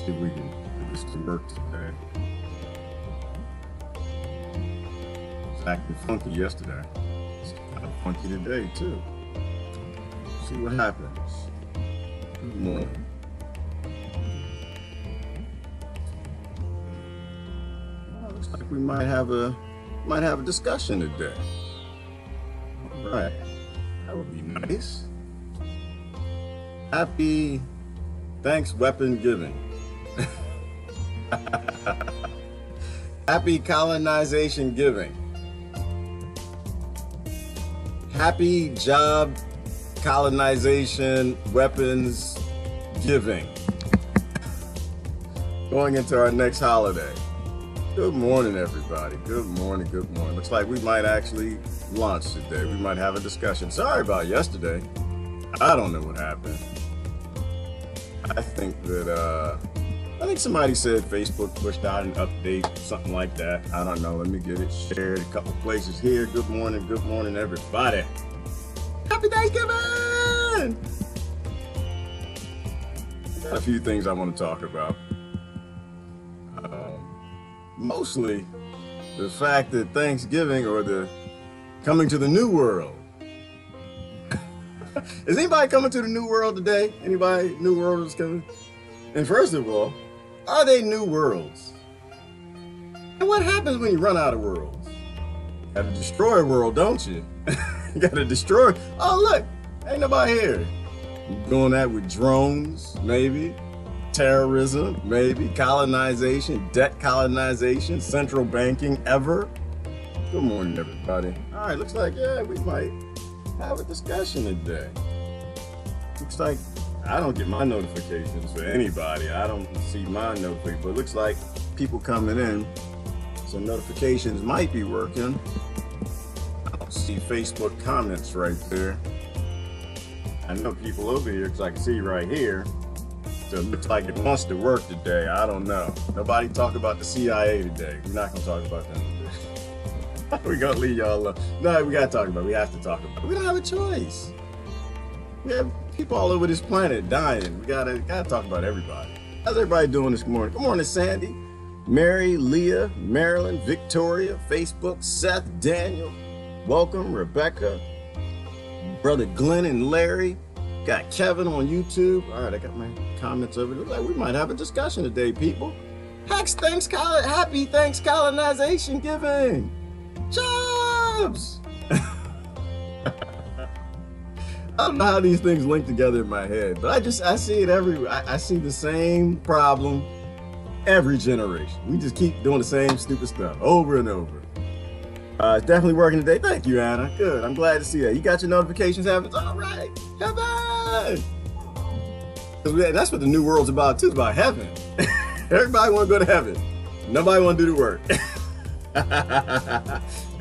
See if we can do this to work today. It's acting funky yesterday. It's kind of funky today too. See what happens. Good morning. Well, looks like we might have a discussion today. All right, that would be nice. Happy Thanks Weapon Giving. Happy colonization giving. Happy job colonization weapons giving. Going into our next holiday. Good morning, everybody. Good morning, good morning. Looks like we might actually launch today. We might have a discussion. Sorry about yesterday. I don't know what happened. I think somebody said Facebook pushed out an update, something like that. I don't know. Let me get it shared a couple places here. Good morning, everybody. Happy Thanksgiving! Got a few things I want to talk about. Mostly the fact that Thanksgiving or the coming to the new world. Is anybody coming to the new world today? Anybody new world is coming? And first of all, are they new worlds? And what happens when you run out of worlds? You gotta destroy a world, don't you? You gotta destroy. Oh look, ain't nobody here. You're doing that with drones, maybe. Terrorism, maybe. Colonization, debt colonization, central banking, ever. Good morning, everybody. All right, looks like, yeah, we might have a discussion today. Looks like I don't get my notifications for anybody. I don't see my notifications, but it looks like people coming in, so notifications might be working. I don't see Facebook comments right there. I know people over here because I can see right here. So it looks like it wants to work today. I don't know. Nobody talk about the CIA today. We're not gonna talk about them today. We're gonna leave y'all alone. No, we gotta talk about it. We have to talk about it. We don't have a choice. We have people all over this planet dying. We gotta talk about everybody. How's everybody doing this morning? Good morning, Sandy, Mary, Leah, Marilyn, Victoria, Facebook, Seth, Daniel, welcome, Rebecca, Brother Glenn and Larry. Got Kevin on YouTube. All right, I got my comments over there. Looks like we might have a discussion today, people. Happy thanks colonization giving. Jobs. I don't know how these things link together in my head, but I see it I see the same problem every generation. We just keep doing the same stupid stuff over and over. It's definitely working today. Thank you, Anna. Good. I'm glad to see that. You got your notifications happening? All right. Heaven. That's what the new world's about, too. It's about heaven. Everybody want to go to heaven. Nobody want to do the work.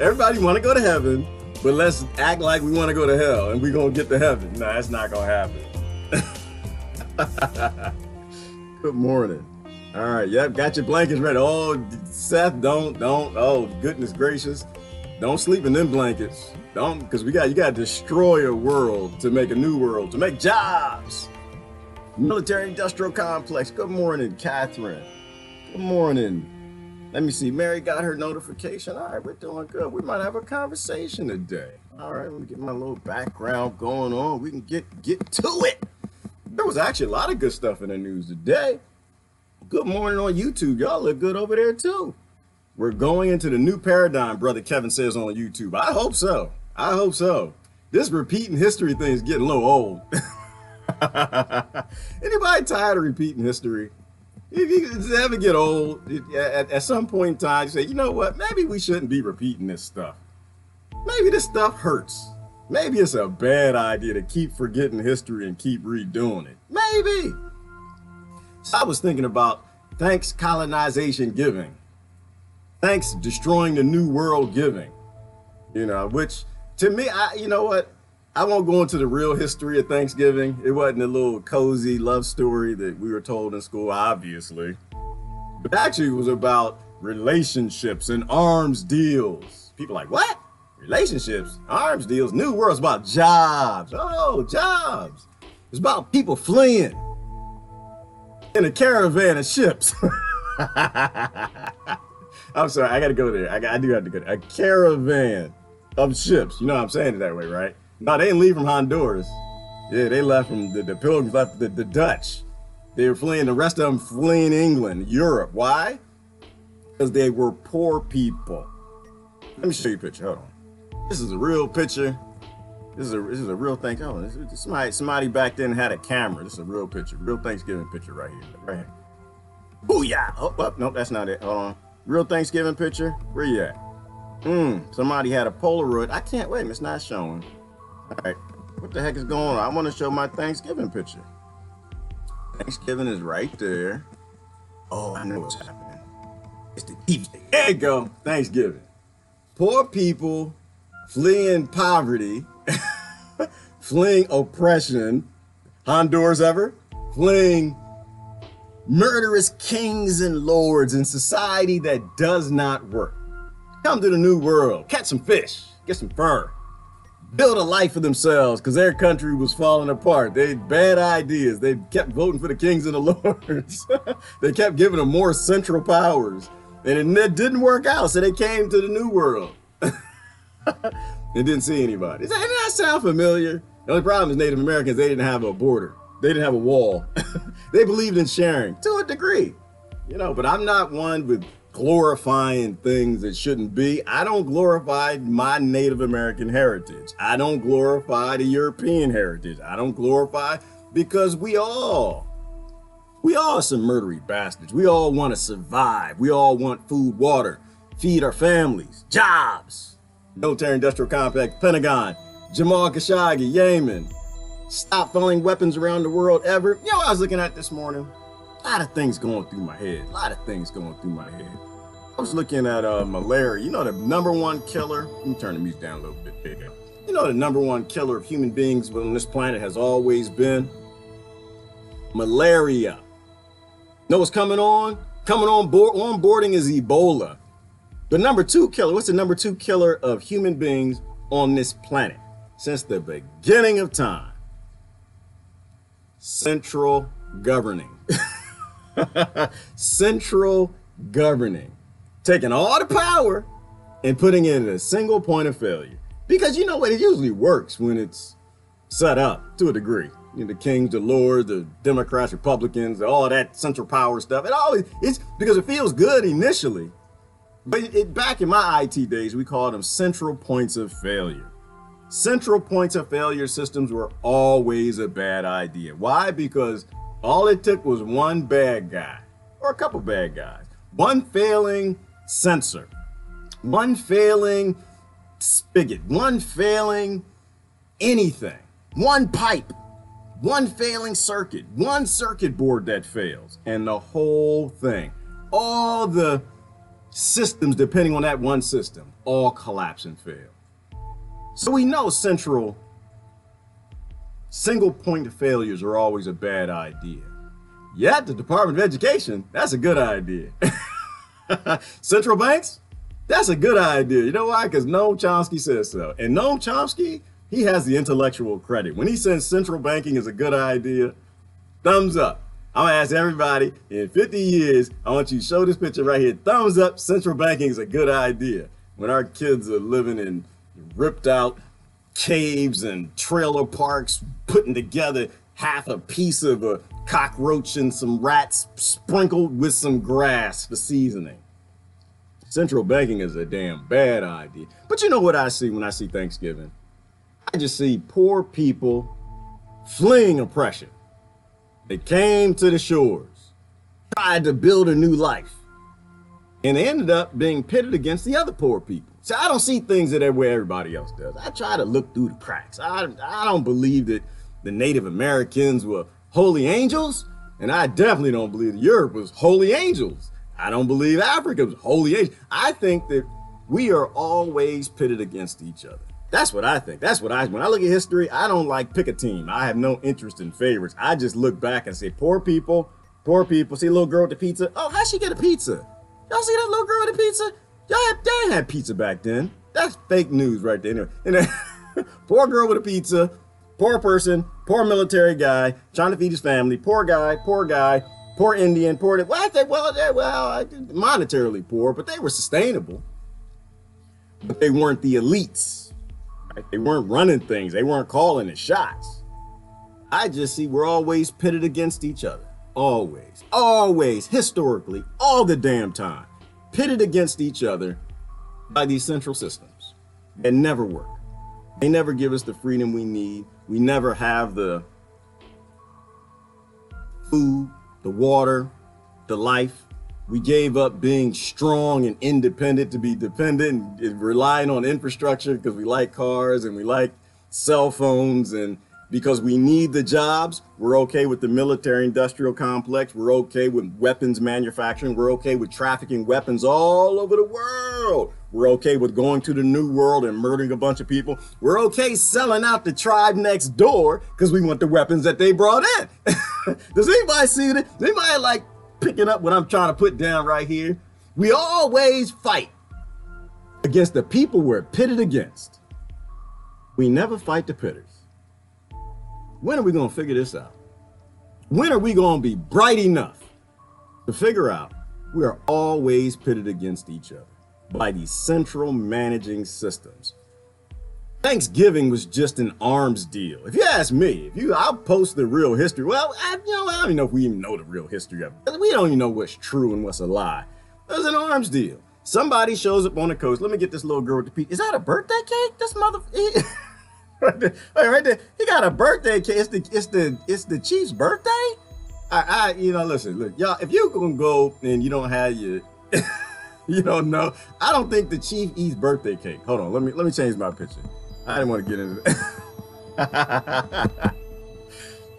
Everybody want to go to heaven, but let's act like we want to go to hell and we're going to get to heaven. No, that's not going to happen. Good morning. All right. Yep. Got your blankets ready. Oh, Seth, don't. Oh, goodness gracious. Don't sleep in them blankets. Don't, because you got to destroy a world to make a new world, to make jobs. Military industrial complex. Good morning, Catherine. Good morning. Let me see. Mary got her notification. All right, we're doing good. We might have a conversation today. All right, let me get my little background going on. We can get to it. There was actually a lot of good stuff in the news today. Good morning on YouTube. Y'all look good over there too. We're going into the new paradigm, Brother Kevin says on YouTube. I hope so. I hope so. This repeating history thing is getting a little old. Anybody tired of repeating history? If you ever get old, at some point in time, you say, you know what? Maybe we shouldn't be repeating this stuff. Maybe this stuff hurts. Maybe it's a bad idea to keep forgetting history and keep redoing it. Maybe. So I was thinking about thanks colonization giving. Thanks destroying the new world giving. You know, which to me, you know what? I won't go into the real history of Thanksgiving. It wasn't a little cozy love story that we were told in school, obviously. But actually it was about relationships and arms deals. People are like, what? Relationships, arms deals, new world. It's about jobs. Oh, jobs. It's about people fleeing. in a caravan of ships. I'm sorry, I gotta go there. I do have to go there. A caravan of ships. You know I'm saying it that way, right? No, they didn't leave from Honduras. Yeah, they left from the Pilgrims left the Dutch. They were fleeing, the rest of them fleeing England, Europe. Why? Because they were poor people. Let me show you a picture. Hold on. This is a real picture. This is a real thing. Oh, somebody back then had a camera. This is a real picture. Real Thanksgiving picture right here. Right here. Booyah! Oh, nope, that's not it. Hold on. Real Thanksgiving picture. Where you at? Somebody had a Polaroid. I can't wait. It's not showing. All right. What the heck is going on? I want to show my Thanksgiving picture. Thanksgiving is right there. Oh, I know what's happening. It's the keepsake. There you go. Thanksgiving. Poor people fleeing poverty, fleeing oppression. Honduras ever? Fleeing murderous kings and lords in society that does not work. Come to the new world, catch some fish, get some fur, build a life for themselves because their country was falling apart. They had bad ideas. They kept voting for the kings and the lords. They kept giving them more central powers. And it didn't work out, so they came to the new world. And didn't see anybody. Doesn't that sound familiar? The only problem is Native Americans, they didn't have a border. They didn't have a wall. They believed in sharing to a degree. You know, but I'm not one with glorifying things that shouldn't be. I don't glorify my Native American heritage. I don't glorify the European heritage. I don't glorify because we all are some murdery bastards. We all want to survive. We all want food, water, feed our families, jobs. Military industrial complex, Pentagon, Jamal Khashoggi, Yemen. Stop throwing weapons around the world ever. You know what I was looking at this morning? A lot of things going through my head. I was looking at malaria. You know the #1 killer? Let me turn the music down a little bit bigger. You know the #1 killer of human beings on this planet has always been malaria. Know what's coming on? Coming on board, onboarding is Ebola. The #2 killer, what's the #2 killer of human beings on this planet since the beginning of time? Central governing. Central governing. Taking all the power and putting it in a single point of failure. Because you know what? It usually works when it's set up to a degree. You know, the kings, the lords, the Democrats, Republicans, all that central power stuff. It's because it feels good initially. But back in my IT days, we called them central points of failure. Central points of failure systems were always a bad idea. Why? Because all it took was one bad guy or a couple bad guys, one failing sensor, one failing spigot, one failing anything, one pipe, one failing circuit, one circuit board that fails, and the whole thing, all the systems depending on that one system, all collapse and fail. So we know single point failures are always a bad idea. Yet the Department of Education, that's a good idea. Central banks, that's a good idea. You know why? Because Noam Chomsky says so. And Noam Chomsky, he has the intellectual credit. When he says central banking is a good idea, thumbs up. I'm gonna ask everybody in 50 years, I want you to show this picture right here. Thumbs up, central banking is a good idea. When our kids are living in ripped out caves and trailer parks, putting together half a piece of a cockroach and some rats sprinkled with some grass for seasoning. Central banking is a damn bad idea. But you know what I see when I see Thanksgiving? I just see poor people fleeing oppression. They came to the shores, tried to build a new life, and they ended up being pitted against the other poor people. So I don't see things that way everybody else does. I try to look through the cracks. I don't believe that the Native Americans were holy angels, and I definitely don't believe that Europe was holy angels. I don't believe Africa was holy angels. I think that we are always pitted against each other. That's what I think. When I look at history, I don't like pick a team. I have no interest in favorites. I just look back and say, poor people, poor people. See a little girl with the pizza? Oh, how'd she get a pizza? Y'all see that little girl with the pizza? They didn't have pizza back then. That's fake news right there. Anyway, poor girl with a pizza, poor person, poor military guy, trying to feed his family, poor guy, Poor Indian, poor, well, I think, well, monetarily poor, but they were sustainable. But they weren't the elites. Right? They weren't running things. They weren't calling the shots. I just see we're always pitted against each other. Always, always, historically, all the damn time. Pitted against each other by these central systems that never work. They never give us the freedom we need. We never have the food, the water, the life. We gave up being strong and independent to be dependent and relying on infrastructure because we like cars and we like cell phones, and because we need the jobs. We're okay with the military industrial complex. We're okay with weapons manufacturing. We're okay with trafficking weapons all over the world. We're okay with going to the New World and murdering a bunch of people. We're okay selling out the tribe next door because we want the weapons that they brought in. Does anybody see that? Does anybody like picking up what I'm trying to put down right here? We always fight against the people we're pitted against. We never fight the pitters. When are we going to figure this out? When are we going to be bright enough to figure out we are always pitted against each other by these central managing systems? Thanksgiving was just an arms deal. If you ask me, I'll post the real history. Well, I don't even know if we even know the real history of it. We don't even know what's true and what's a lie. It was an arms deal. Somebody shows up on the coast. Let me get this little girl with the peach. Is that a birthday cake? This mother. Right there, right there. He got a birthday cake. It's the chief's birthday. Listen, look, y'all. If you gonna go and you don't have your, you don't know. I don't think the chief eats birthday cake. Hold on, let me change my picture. I didn't want to get into that.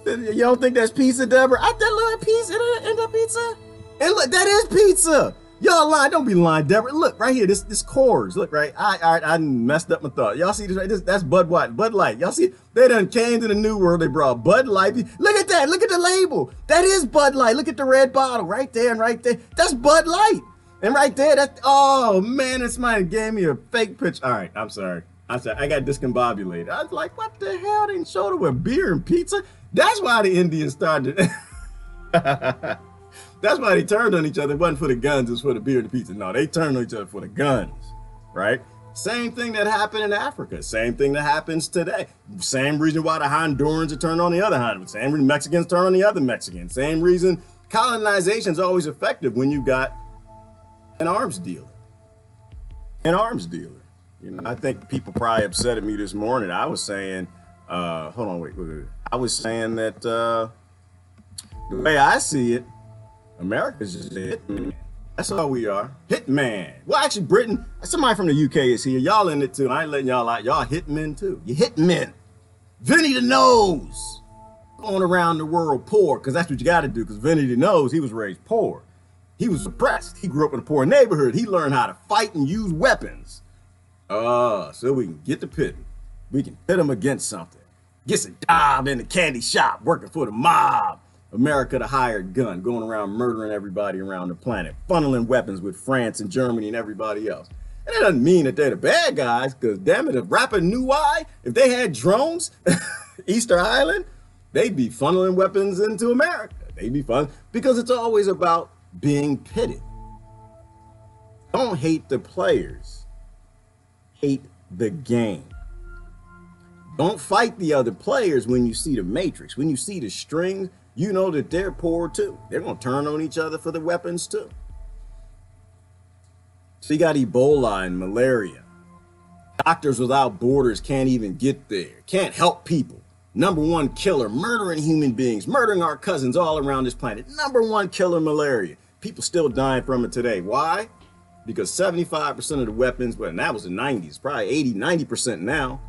You don't think that's pizza, Deborah? I that little piece in the pizza. And look, that is pizza. Y'all lying, don't be lying, Deborah. Look, right here, this Coors. Look, right, I messed up my thought. Y'all see this, right? That's Bud Light. Y'all see, they done came to the New World, they brought Bud Light. Look at that, look at the label. That is Bud Light. Look at the red bottle, right there and right there. That's Bud Light. And right there, that's, oh man, this man gave me a fake picture. All right, I'm sorry, I got discombobulated. I was like, what the hell, they didn't show them with beer and pizza? That's why the Indians started. That's why they turned on each other. It wasn't for the guns, it was for the beer and the pizza. No, they turned on each other for the guns, right? Same thing that happened in Africa. Same thing that happens today. Same reason why the Hondurans are turned on the other Hondurans. Same reason Mexicans turn on the other Mexicans. Same reason colonization is always effective when you got an arms dealer. An arms dealer. You know, I think people probably upset at me this morning. I was saying, hold on, wait. I was saying that the way I see it, America's just a hitman. That's all we are. Hitman. Well, actually, Britain, somebody from the UK is here. Y'all in it too. I ain't letting y'all out. Y'all hitmen too. You hitmen. Vinny the Nose. Going around the world poor, because that's what you got to do, because Vinny the Nose, he was raised poor. He was oppressed. He grew up in a poor neighborhood. He learned how to fight and use weapons. So we can get the pitting. We can pit him against something. Get some job in the candy shop, working for the mob. America the hired gun, going around murdering everybody around the planet, funneling weapons with France and Germany and everybody else. And that doesn't mean that they're the bad guys, because damn it, if Rapa Nui, if they had drones, Easter Island, they'd be funneling weapons into America. They'd be fun, because it's always about being pitted. Don't hate the players, hate the game. Don't fight the other players when you see the matrix, when you see the strings. You know that they're poor too. They're going to turn on each other for the weapons too. So you got Ebola and malaria. Doctors Without Borders can't even get there. Can't help people. #1 killer, murdering human beings, murdering our cousins all around this planet. #1 killer, malaria. People still dying from it today. Why? Because 75% of the weapons, well, and that was the 90s, probably 80, 90% now,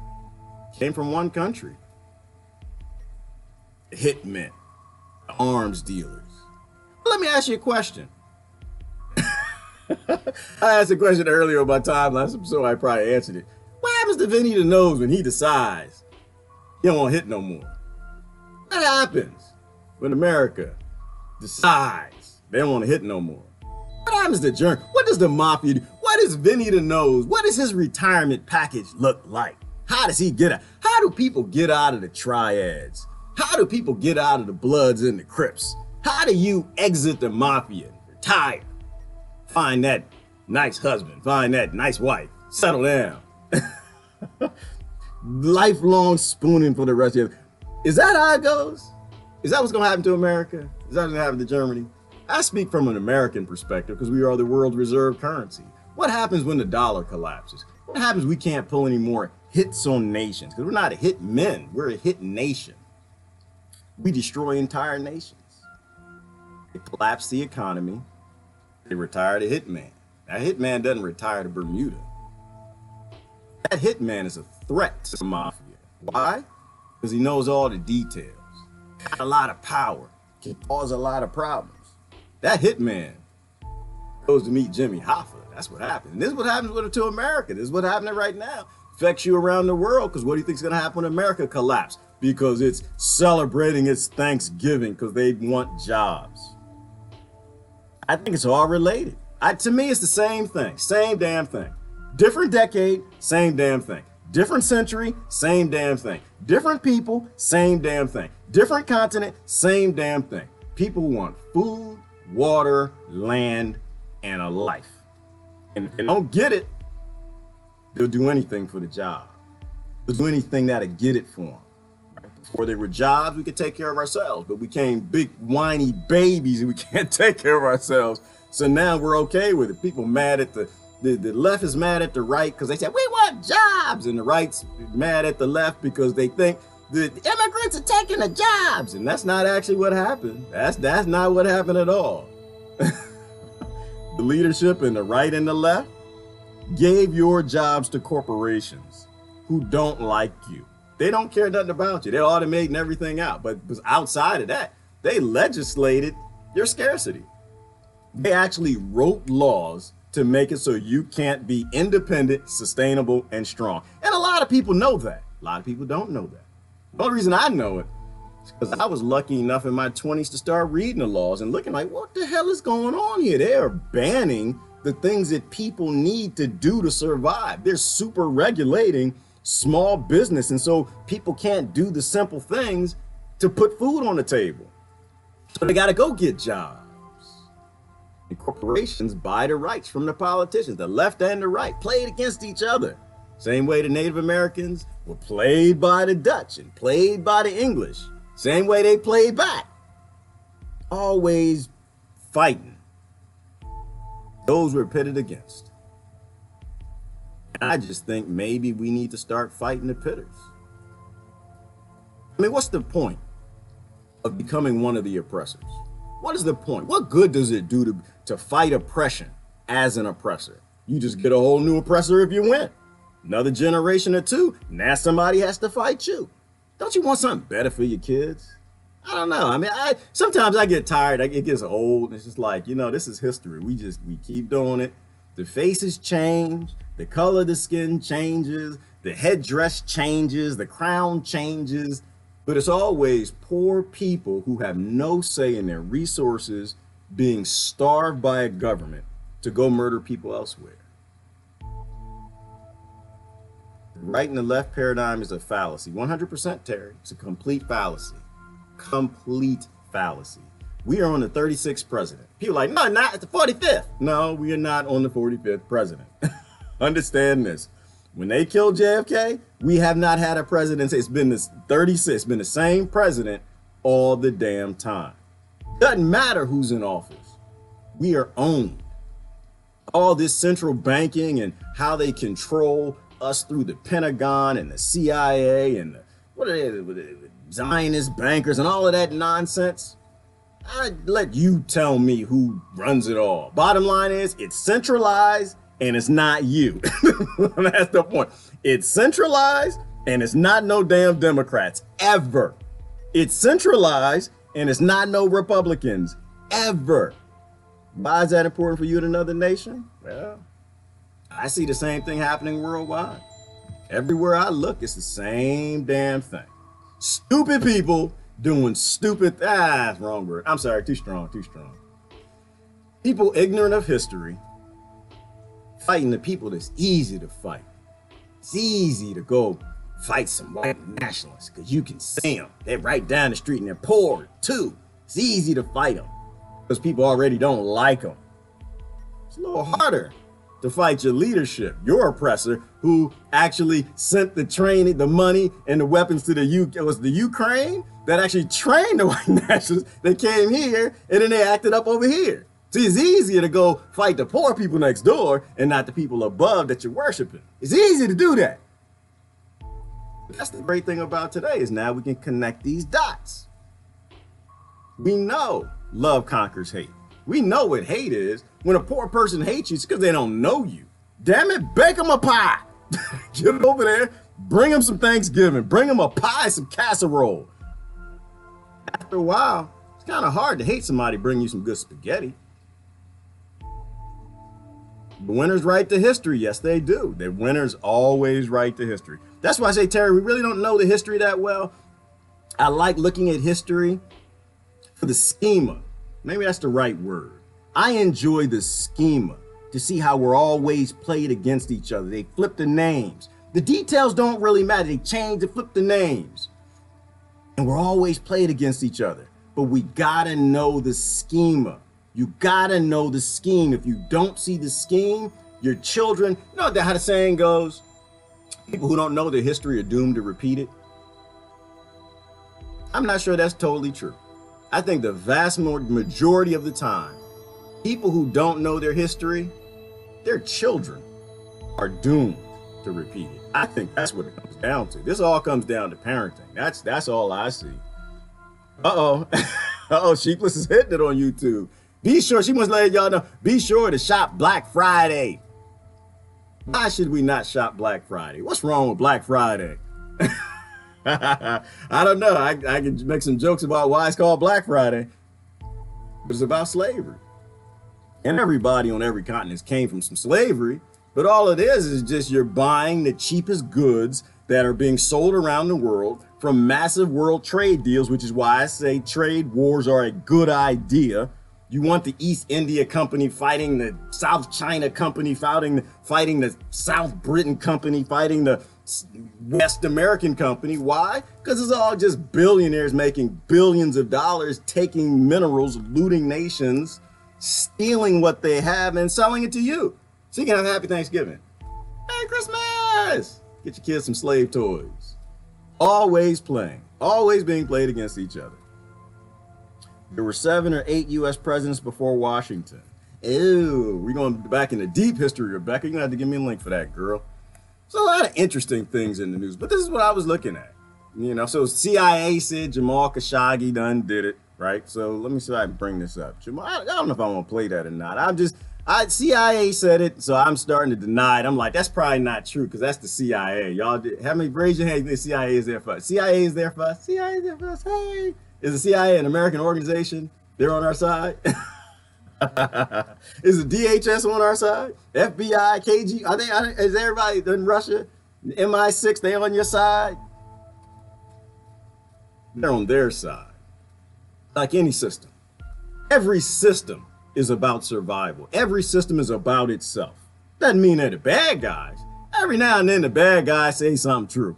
came from one country. Hitmen. Arms dealers. Let me ask you a question. I asked a question earlier on my timeline, so I probably answered it. What happens to Vinny the Nose when he decides he don't want to hit no more? What happens when America decides they don't want to hit no more? What happens to Germ? What does the mafia do? What is Vinny the Nose? What does his retirement package look like? How does he get out? How do people get out of the triads? How do people get out of the Bloods and the Crips? How do you exit the mafia, retire, find that nice husband, find that nice wife, settle down, lifelong spooning for the rest of your life? Is that how it goes? Is that what's going to happen to America? Is that what's going to happen to Germany? I speak from an American perspective because we are the world reserve currency. What happens when the dollar collapses? What happens when we can't pull any more hits on nations? Because we're not a hit men, we're a hit nation. We destroy entire nations. They collapse the economy. They retire the hitman. That hitman doesn't retire to Bermuda. That hitman is a threat to the mafia. Why? Because he knows all the details. Got a lot of power. Can cause a lot of problems. That hitman goes to meet Jimmy Hoffa. That's what happens. And this is what happens to America. This is what's happening right now. Affects you around the world, because what do you think is going to happen when America collapses? Because it's celebrating its Thanksgiving because they want jobs. I think it's all related. To me, it's the same thing. Same damn thing. Different decade, same damn thing. Different century, same damn thing. Different people, same damn thing. Different continent, same damn thing. People want food, water, land, and a life. And if they don't get it, they'll do anything for the job. They'll do anything that'll get it for them. Right? Before there were jobs, we could take care of ourselves, but we became big whiny babies and we can't take care of ourselves. So now we're okay with it. People mad at the left is mad at the right because they say, we want jobs. And the right's mad at the left because they think the immigrants are taking the jobs. And that's not actually what happened. That's not what happened at all. The leadership in the right and the left gave your jobs to corporations who don't like you. They don't care nothing about you. They're automating everything out. But outside of that, they legislated your scarcity. They actually wrote laws to make it so you can't be independent, sustainable, and strong. And a lot of people know that. A lot of people don't know that. The only reason I know it is because I was lucky enough in my 20s to start reading the laws and looking like, what the hell is going on here? They are banning the things that people need to do to survive. They're super regulating small business. And so people can't do the simple things to put food on the table. So they got to go get jobs. And corporations buy the rights from the politicians. The left and the right played against each other. Same way the Native Americans were played by the Dutch and played by the English. Same way they played back. Always fighting. Those were pitted against. And I just think maybe we need to start fighting the pitters. I mean, what's the point of becoming one of the oppressors? What is the point? What good does it do to fight oppression as an oppressor? You just get a whole new oppressor if you win. Another generation or two, now somebody has to fight you. Don't you want something better for your kids? I don't know. I mean, sometimes I get tired. It gets old. It's just like, this is history. We keep doing it. The faces change. The color of the skin changes. The headdress changes. The crown changes. But it's always poor people who have no say in their resources being starved by a government to go murder people elsewhere. The right and the left paradigm is a fallacy. 100%, Terry. It's a complete fallacy. Complete fallacy. We are on the 36th president. People are like, no, not the 45th. No, we are not on the 45th president. Understand this. When they killed JFK, we have not had a president. It's been this 36. It's been the same president all the damn time. Doesn't matter who's in office. We are owned. All this central banking and how they control us through the Pentagon and the CIA and the Zionist bankers and all of that nonsense. I'd let you tell me who runs it all. Bottom line is, it's centralized and it's not you. That's the point. It's centralized and it's not no damn Democrats, ever. It's centralized and it's not no Republicans, ever. Why is that important for you in another nation? Well, I see the same thing happening worldwide. Everywhere I look, it's the same damn thing. Stupid people doing stupid, wrong word. I'm sorry, too strong. People ignorant of history, fighting the people that's easy to fight. It's easy to go fight some white nationalists because you can see them. They're right down the street and they're poor too. It's easy to fight them because people already don't like them. It's a little harder to fight your leadership, your oppressor, who actually sent the training, the money, and the weapons to the Ukraine that actually trained the white nationalists. They came here and then they acted up over here. See, it's easier to go fight the poor people next door and not the people above that you're worshiping. It's easy to do that. But that's the great thing about today is now we can connect these dots. We know love conquers hate. We know what hate is. When a poor person hates you, it's because they don't know you. Damn it, bake them a pie. Get over there, bring them some Thanksgiving, bring them a pie, some casserole. After a while, it's kind of hard to hate somebody bring you some good spaghetti. The winners write the history. Yes, they do. The winners always write the history. That's why I say, Terry, we really don't know the history that well. I like looking at history for the schema. Maybe that's the right word. I enjoy the schema to see how we're always played against each other. They flip the names. The details don't really matter. They change, they flip the names. And we're always played against each other. But we gotta know the schema. You gotta know the scheme. If you don't see the scheme, your children, you know how the saying goes, people who don't know their history are doomed to repeat it. I'm not sure that's totally true. I think the vast majority of the time, people who don't know their history, their children are doomed to repeat it. I think that's what it comes down to. This all comes down to parenting. That's all I see. Uh-oh. Uh-oh, Sheepless is hitting it on YouTube. Be sure, she wants to let y'all know, be sure to shop Black Friday. Why should we not shop Black Friday? What's wrong with Black Friday? I don't know. I can make some jokes about why it's called Black Friday. But it's about slavery. And everybody on every continent came from some slavery. But all it is just you're buying the cheapest goods that are being sold around the world from massive world trade deals, which is why I say trade wars are a good idea. You want the East India Company fighting the South China Company, fighting the South Britain Company, fighting the West American Company. Why? Because it's all just billionaires making billions of dollars, taking minerals, looting nations, stealing what they have and selling it to you. So you can have a happy Thanksgiving. Merry Christmas! Get your kids some slave toys. Always playing, always being played against each other. There were 7 or 8 U.S. presidents before Washington. Ew, we're going back into deep history, Rebecca. You're going to have to give me a link for that, girl. There's a lot of interesting things in the news, but this is what I was looking at. You know, so CIA said Jamal Khashoggi done did it, right? So let me see if I can bring this up. Jamal, I don't know if I want to play that or not. CIA said it, so I'm starting to deny it. I'm like, that's probably not true because that's the CIA. Y'all, raise your hand. The CIA is there for us. CIA is there for us. CIA is there for us. Hey. Is the CIA an American organization? They're on our side. Is the DHS on our side? FBI, KG, is everybody in Russia? MI6, they on your side? They're on their side. Like any system. Every system is about survival. Every system is about itself. Doesn't mean they're the bad guys. Every now and then the bad guys say something true.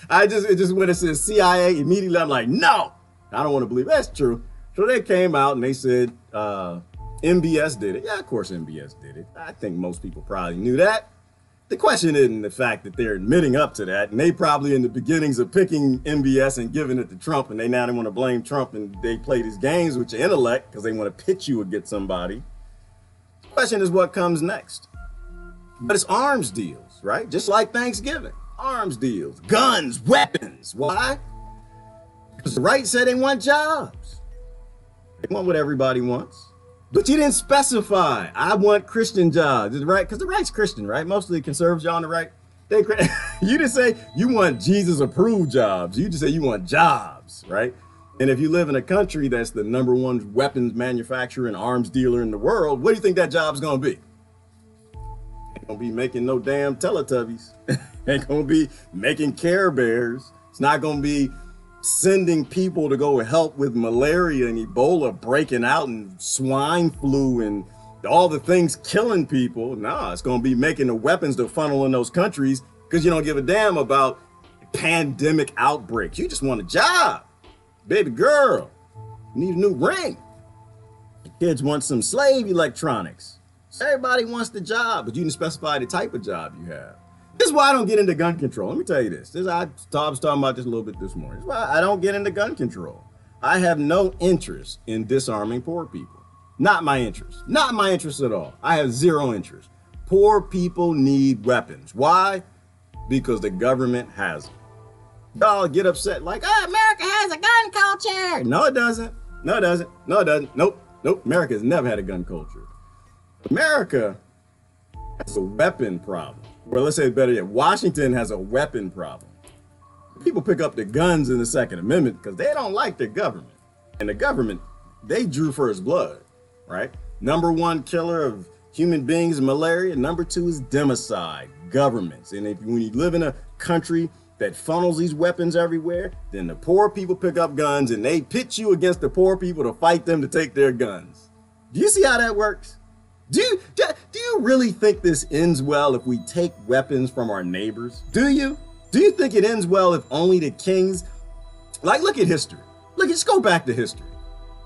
It just when it says CIA, immediately I'm like, no, I don't want to believe that's true. So they came out and they said MBS did it. Yeah, of course MBS did it. I think most people probably knew that. The question isn't the fact that they're admitting up to that, and they probably in the beginnings of picking MBS and giving it to Trump, and they want to blame Trump, and they play these games with your intellect because they want to pitch you against somebody. The question is what comes next. But it's arms deals, right? Just like Thanksgiving. Arms deals, guns, weapons. Why? Because the right said they want jobs. They want what everybody wants. But you didn't specify, I want Christian jobs, right? Because the right's Christian, right? Most of the conservatives on the right, you didn't say you want Jesus-approved jobs. You just say you want jobs, right? And if you live in a country that's the #1 weapons manufacturer and arms dealer in the world, what do you think that job's gonna be? Ain't gonna be making no damn Teletubbies. Ain't gonna be making Care Bears. It's not gonna be sending people to go help with malaria and Ebola breaking out and swine flu and all the things killing people. Nah, it's gonna be making the weapons to funnel in those countries because you don't give a damn about pandemic outbreaks. You just want a job. Baby girl, need a new ring. The kids want some slave electronics. So everybody wants the job, but you didn't specify the type of job you have. This is why I don't get into gun control. Let me tell you this. I was talking about this a little bit this morning. This is why I don't get into gun control. I have no interest in disarming poor people. Not my interest. Not my interest at all. I have zero interest. Poor people need weapons. Why? Because the government has them. Y'all get upset like, oh, America has a gun culture. No, it doesn't. No, it doesn't. No, it doesn't. Nope. Nope. America has never had a gun culture. America has a weapon problem. Or let's say better yet, Washington has a weapon problem. People pick up the guns in the Second Amendment because they don't like their government. And the government, they drew first blood, right? Number one killer of human beings is malaria. Number two is democide, governments. And when you live in a country that funnels these weapons everywhere, then the poor people pick up guns and they pit you against the poor people to fight them to take their guns. Do you see how that works? Do you really think this ends well if we take weapons from our neighbors? Do you? Do you think it ends well if only the kings, like look at history. Let's go back to history.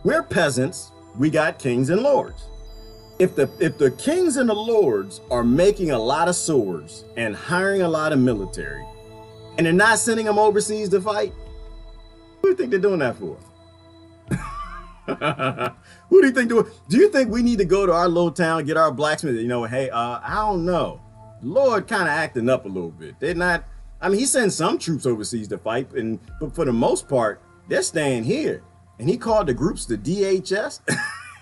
We're peasants, we got kings and lords. If the kings and the lords are making a lot of swords and hiring a lot of military, and they're not sending them overseas to fight, who do you think they're doing that for? Who do you think do you think we need to go to our little town and get our blacksmith? You know, hey, I don't know. The Lord kind of acting up a little bit. They're not. I mean, he sends some troops overseas to fight, but for the most part, they're staying here. And he called the groups the DHS.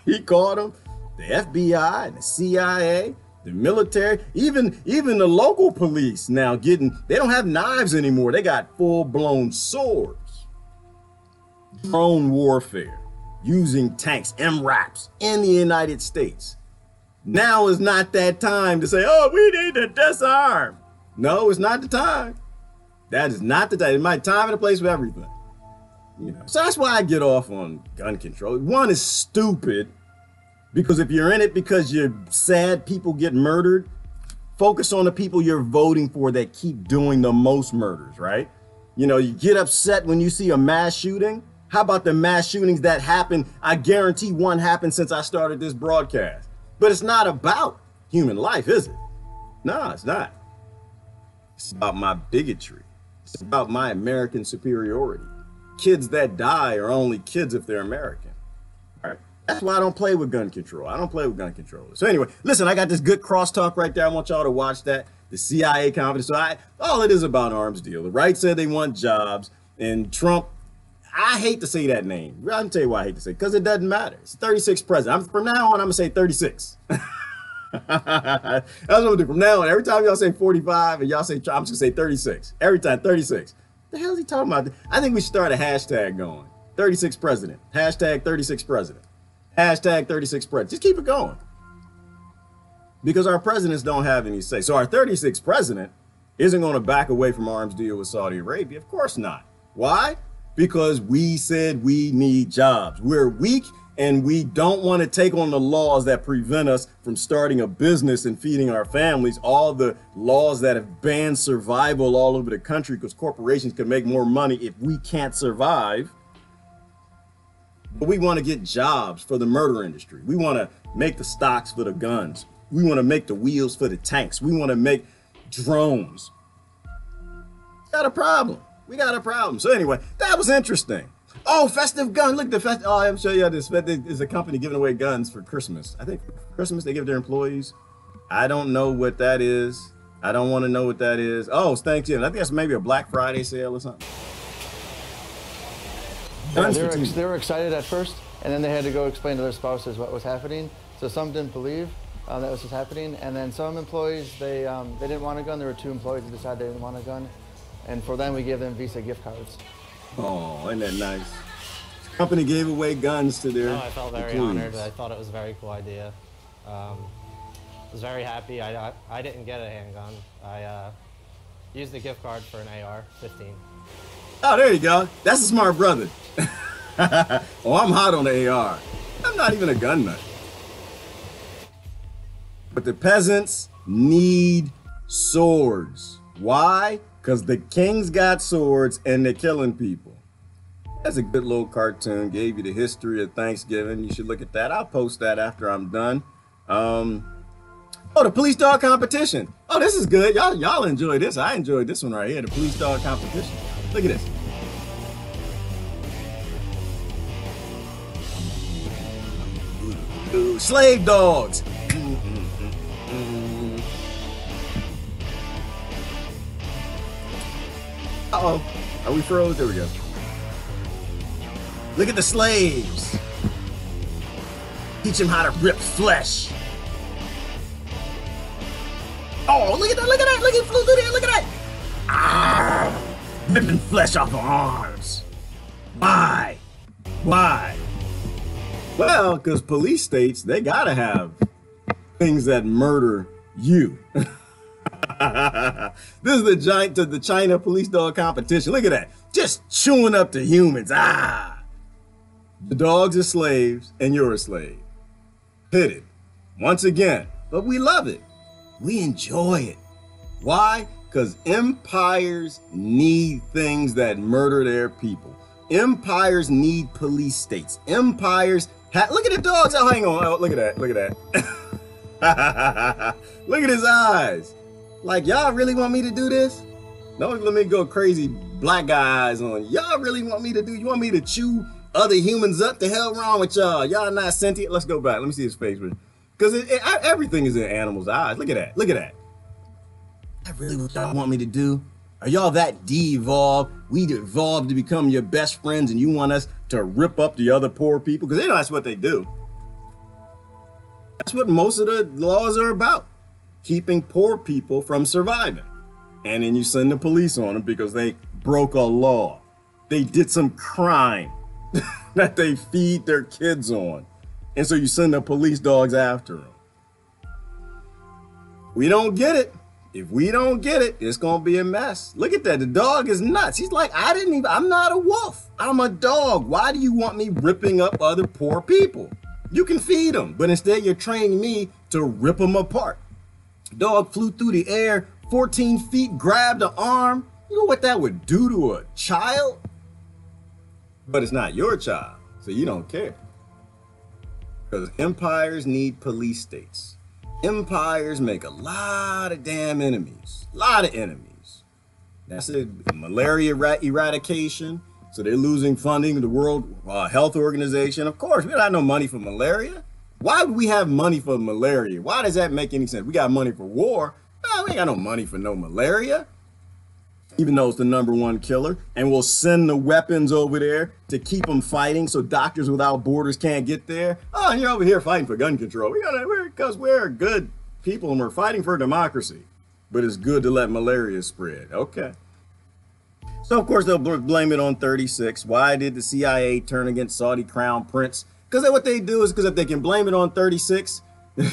He called them the FBI and the CIA, the military, even the local police now they don't have knives anymore. They got full-blown swords. Drone warfare using tanks, MRAPs in the United States. Now is not that time to say, oh, we need to disarm. No, it's not the time. That is not the time. It's my time and a place for everything. You know, so that's why I get off on gun control. One is stupid, because if you're in it because you're sad people get murdered, focus on the people you're voting for that keep doing the most murders, right? You know, you get upset when you see a mass shooting. How about the mass shootings that happen? I guarantee one happened since I started this broadcast. But it's not about human life, is it? No, it's not. It's about my bigotry. It's about my American superiority. Kids that die are only kids if they're American. All right. That's why I don't play with gun control. I don't play with gun controllers. So anyway, listen, I got this good crosstalk right there. I want y'all to watch that. The CIA confidence. So all it is about arms deal. The right said they want jobs, and Trump, I hate to say that name. I'll tell you why I hate to say it, because it doesn't matter. It's 36th president. From now on, I'm going to say 36. That's what I'm going to do. From now on, every time y'all say 45 and y'all say Trump, I'm just going to say 36. Every time, 36. The hell is he talking about? I think we should start a hashtag going. 36th president. Hashtag 36th president. Hashtag 36th president. Just keep it going. Because our presidents don't have any say. So our 36th president isn't going to back away from arms deal with Saudi Arabia. Of course not. Why? Because we said we need jobs. We're weak and we don't want to take on the laws that prevent us from starting a business and feeding our families. All the laws that have banned survival all over the country because corporations can make more money if we can't survive. But we want to get jobs for the murder industry. We want to make the stocks for the guns. We want to make the wheels for the tanks. We want to make drones. Got a problem. We got a problem. So anyway, that was interesting. Oh, festive gun. Look, oh, I'm showing you this. There's a company giving away guns for Christmas. I think for Christmas they give their employees. I don't know what that is. I don't want to know what that is. Oh, it's Thanksgiving. I think that's maybe a Black Friday sale or something. Yeah, they were excited at first, and then they had to go explain to their spouses what was happening. So some didn't believe that was what's happening, and then some employees, they didn't want a gun. There were 2 employees who decided they didn't want a gun. And for them, we gave them Visa gift cards. Oh, isn't that nice? The company gave away guns to their I felt very honored. I thought it was a very cool idea. I was very happy. I didn't get a handgun. I used the gift card for an AR-15. Oh, there you go. That's a smart brother. Oh, I'm hot on the AR. I'm not even a gun nut. But the peasants need swords. Why? Because the kings got swords and they're killing people. That's a good little cartoon. Gave you the history of Thanksgiving. You should look at that. I'll post that after I'm done. Oh, the police dog competition. Oh, this is good. Y'all enjoy this. I enjoyed this one right here. The police dog competition. Look at this. Ooh, slave dogs. Uh-oh. Are we froze? There we go. Look at the slaves. Teach them how to rip flesh. Oh, look at that, look at that. Look, it flew through there, look at that. Ah, ripping flesh off of arms. Why? Why? Well, because police states, they gotta have things that murder you. This is the China police dog competition. Look at that. Just chewing up the humans. Ah. The dogs are slaves and you're a slave. Hit it. Once again. But we love it. We enjoy it. Why? Because empires need things that murder their people. Empires need police states. Empires look at the dogs. Oh, hang on. Oh, look at that. Look at that. Look at his eyes. Like, y'all really want me to do this? Don't let me go crazy black guy eyes on. Y'all really want me to do? You want me to chew other humans up? The hell wrong with y'all? Y'all not sentient? Let's go back. Let me see his face. Because everything is in animals' eyes. Look at that. Look at that. That really what y'all want me to do? Are y'all that de-evolved? We evolved to become your best friends and you want us to rip up the other poor people? Because they know that's what they do. That's what most of the laws are about. Keeping poor people from surviving. And then you send the police on them because they broke a law. They did some crime that they feed their kids on. And so you send the police dogs after them. We don't get it. If we don't get it, it's gonna be a mess. Look at that, the dog is nuts. He's like, I'm not a wolf. I'm a dog. Why do you want me ripping up other poor people? You can feed them, but instead you're training me to rip them apart. Dog flew through the air 14 feet, grabbed an arm. You know what that would do to a child? But it's not your child, so you don't care. Because empires need police states. Empires make a lot of damn enemies. A lot of enemies. That's it. Malaria eradication. So they're losing funding to the World Health Organization. Of course, we don't have no money for malaria. Why would we have money for malaria? Why does that make any sense? We got money for war. No, we ain't got no money for no malaria. Even though it's the #1 killer. And we'll send the weapons over there to keep them fighting so Doctors Without Borders can't get there. Oh, and you're over here fighting for gun control. Because we're good people and we're fighting for democracy. But it's good to let malaria spread. Okay. So, of course, they'll blame it on 36. Why did the CIA turn against Saudi Crown Prince? Because what they do is because if they can blame it on 36, then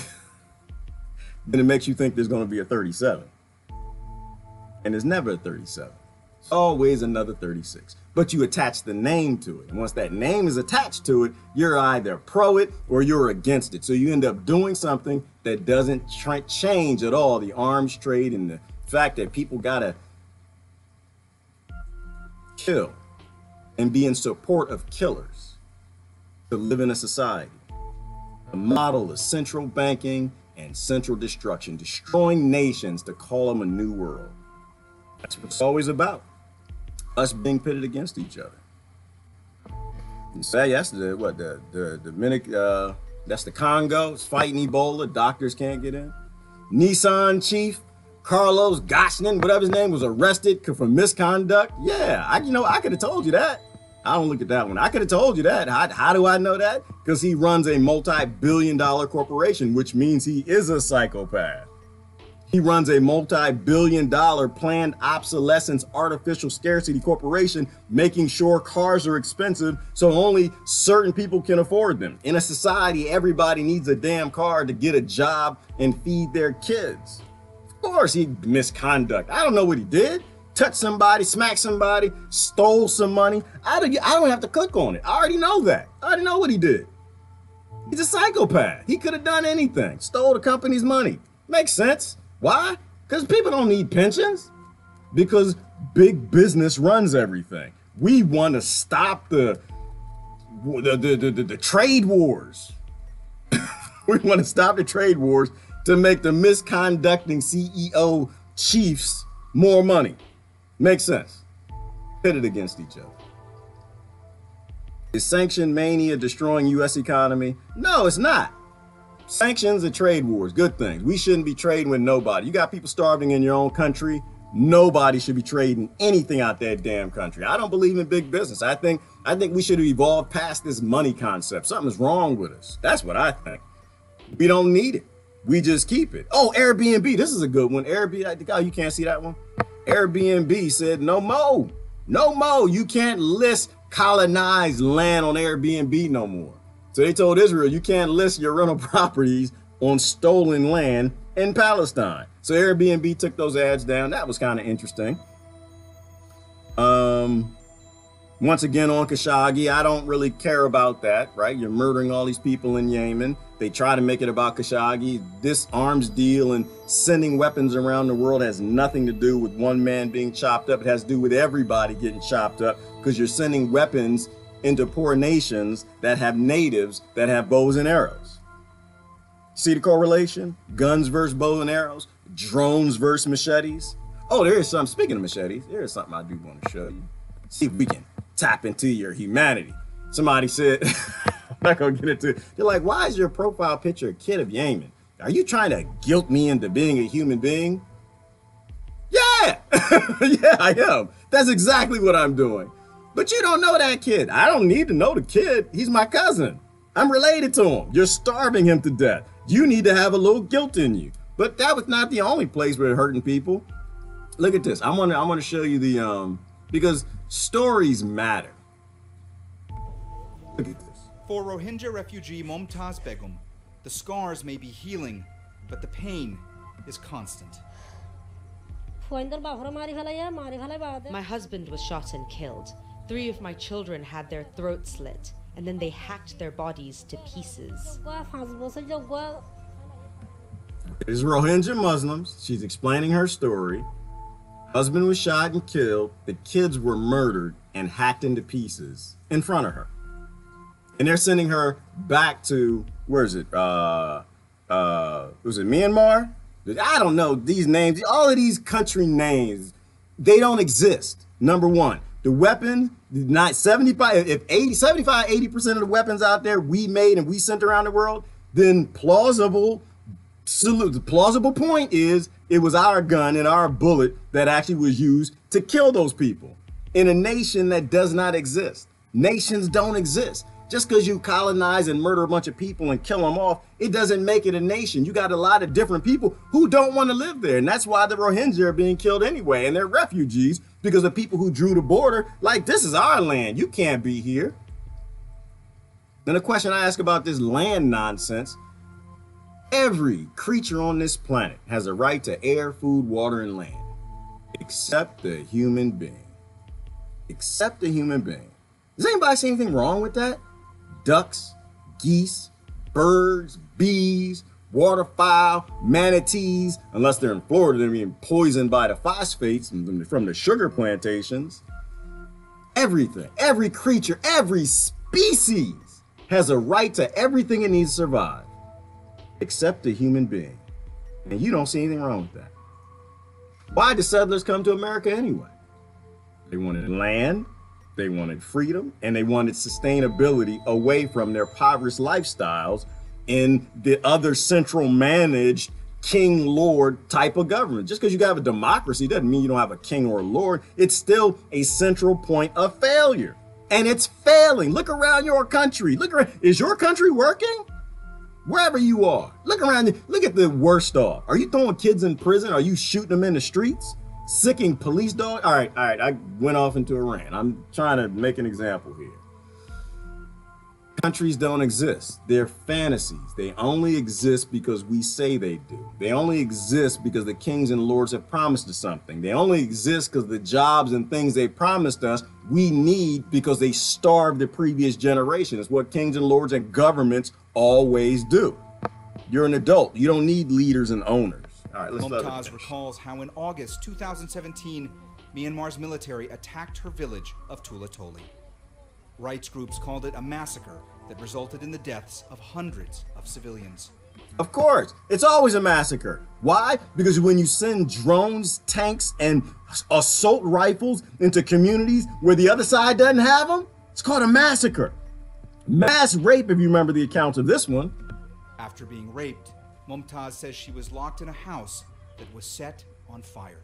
it makes you think there's going to be a 37. And there's never a 37. It's always another 36. But you attach the name to it. And once that name is attached to it, you're either pro it or you're against it. So you end up doing something that doesn't change at all the arms trade and the fact that people got to kill and be in support of killers to live in a society. The model is central banking and central destruction, destroying nations to call them a new world. That's what it's always about. Us being pitted against each other. You say yesterday, what the that's the Congo, it's fighting Ebola, doctors can't get in. Nissan chief Carlos Ghosn, whatever his name, was arrested for misconduct. Yeah, I could have told you that. I don't look at that one. I could have told you that. How do I know that? Because he runs a multi-billion-dollar corporation, which means he is a psychopath. He runs a multi-billion-dollar planned obsolescence artificial scarcity corporation, making sure cars are expensive so only certain people can afford them. In a society, everybody needs a damn car to get a job and feed their kids. Of course he misconduct. I don't know what he did. Touched somebody, smacked somebody, stole some money. I don't have to click on it. I already know that. I already know what he did. He's a psychopath. He could have done anything. Stole the company's money. Makes sense. Why? Because people don't need pensions. Because big business runs everything. We want to stop the trade wars. We want to stop the trade wars to make the misconducting CEO chiefs more money. Makes sense. Pitted against each other. Is sanction mania destroying U.S. economy? No, it's not. Sanctions and trade wars, good things. We shouldn't be trading with nobody. You got people starving in your own country. Nobody should be trading anything out that damn country. I don't believe in big business. I think we should have evolved past this money concept. Something's wrong with us. That's what I think. We don't need it. We just keep it. Oh, Airbnb. This is a good one. Airbnb. Oh, you can't see that one? Airbnb said no more. No more. You can't list colonized land on Airbnb no more. So they told Israel, you can't list your rental properties on stolen land in Palestine. So Airbnb took those ads down. That was kind of interesting. Once again on Khashoggi, I don't really care about that, right? You're murdering all these people in Yemen. They try to make it about Khashoggi. This arms deal and sending weapons around the world has nothing to do with one man being chopped up. It has to do with everybody getting chopped up because you're sending weapons into poor nations that have natives that have bows and arrows. See the correlation? Guns versus bows and arrows, drones versus machetes. Oh, there is something, speaking of machetes, there is something I do want to show you. See if we can tap into your humanity. Somebody said, I'm not gonna get into it. They're like, why is your profile picture a kid of Yemen? Are you trying to guilt me into being a human being? Yeah, yeah, I am. That's exactly what I'm doing. But you don't know that kid. I don't need to know the kid. He's my cousin. I'm related to him. You're starving him to death. You need to have a little guilt in you. But that was not the only place where hurting people. Look at this. I want to show you the because stories matter. Look at this. For Rohingya refugee Mumtaz Begum, the scars may be healing, but the pain is constant. My husband was shot and killed. 3 of my children had their throats slit, and then they hacked their bodies to pieces. These Rohingya Muslims. She's explaining her story. Husband was shot and killed. The kids were murdered and hacked into pieces in front of her. And they're sending her back to, where is it? Was it Myanmar? I don't know these names. All of these country names, they don't exist. Number one, the weapon, not 75, if 80% of the weapons out there we made and we sent around the world, then plausible point is it was our gun and our bullet that actually was used to kill those people in a nation that does not exist. Nations don't exist. Just because you colonize and murder a bunch of people and kill them off, it doesn't make it a nation. You got a lot of different people who don't want to live there. And that's why the Rohingya are being killed anyway. And they're refugees because the people who drew the border, like, this is our land. You can't be here. Then the question I ask about this land nonsense, every creature on this planet has a right to air, food, water, and land, except the human being. Except the human being. Does anybody see anything wrong with that? Ducks, geese, birds, bees, waterfowl, manatees, unless they're in Florida, they're being poisoned by the phosphates from the sugar plantations. Everything, every creature, every species has a right to everything it needs to survive, except the human being. And you don't see anything wrong with that. Why did settlers come to America anyway? They wanted land, they wanted freedom, and they wanted sustainability away from their impoverished lifestyles in the other central managed king lord type of government. Just because you have a democracy doesn't mean you don't have a king or a lord. It's still a central point of failure, and it's failing. Look around your country. Look around. Is your country working? Wherever you are, look around. Look at the worst off. Are you throwing kids in prison? Are you shooting them in the streets? Sicking police dogs? All right, I went off into a rant. I'm trying to make an example here. Countries don't exist. They're fantasies. They only exist because we say they do. They only exist because the kings and lords have promised us something. They only exist because the jobs and things they promised us we need because they starved the previous generation. It's what kings and lords and governments always do. You're an adult. You don't need leaders and owners. All right, let's Mumtaz recalls how in August 2017, Myanmar's military attacked her village of Tulatoli. Rights groups called it a massacre that resulted in the deaths of hundreds of civilians. Of course, it's always a massacre. Why? Because when you send drones, tanks, and assault rifles into communities where the other side doesn't have them, it's called a massacre. Mass rape, if you remember the accounts of this one. After being raped, Mumtaz says she was locked in a house that was set on fire.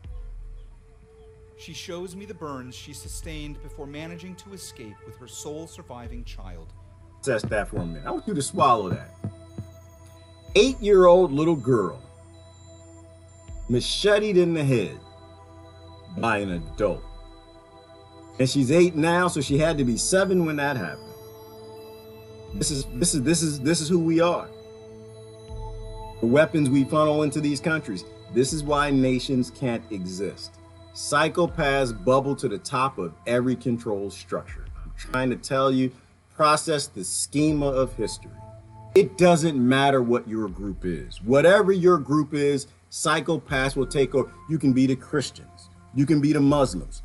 She shows me the burns she sustained before managing to escape with her sole surviving child. Assess that for a minute. I want you to swallow that. 8-year-old little girl, macheted in the head by an adult. And she's 8 now, so she had to be 7 when that happened. This is who we are. The weapons we funnel into these countries. This is why nations can't exist. Psychopaths bubble to the top of every control structure. I'm trying to tell you, process the schema of history. It doesn't matter what your group is. Whatever your group is, psychopaths will take over. You can be the Christians. You can be the Muslims.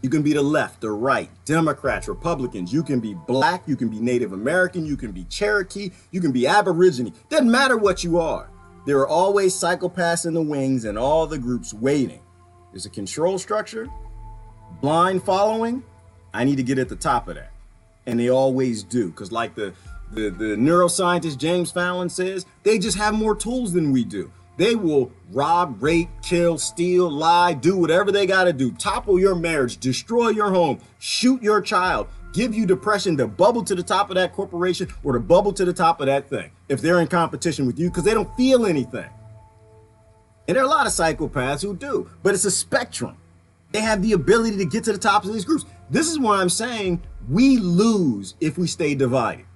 You can be the left, the right, Democrats, Republicans. You can be black. You can be Native American. You can be Cherokee. You can be Aborigine. Doesn't matter what you are. There are always psychopaths in the wings and all the groups waiting. There's a control structure, blind following. I need to get at the top of that. And they always do, because like the neuroscientist James Fallon says, they just have more tools than we do. They will rob, rape, kill, steal, lie, do whatever they got to do, topple your marriage, destroy your home, shoot your child, give you depression to bubble to the top of that corporation or to bubble to the top of that thing if they're in competition with you because they don't feel anything. And there are a lot of psychopaths who do, but it's a spectrum. They have the ability to get to the top of these groups. This is why I'm saying we lose if we stay divided.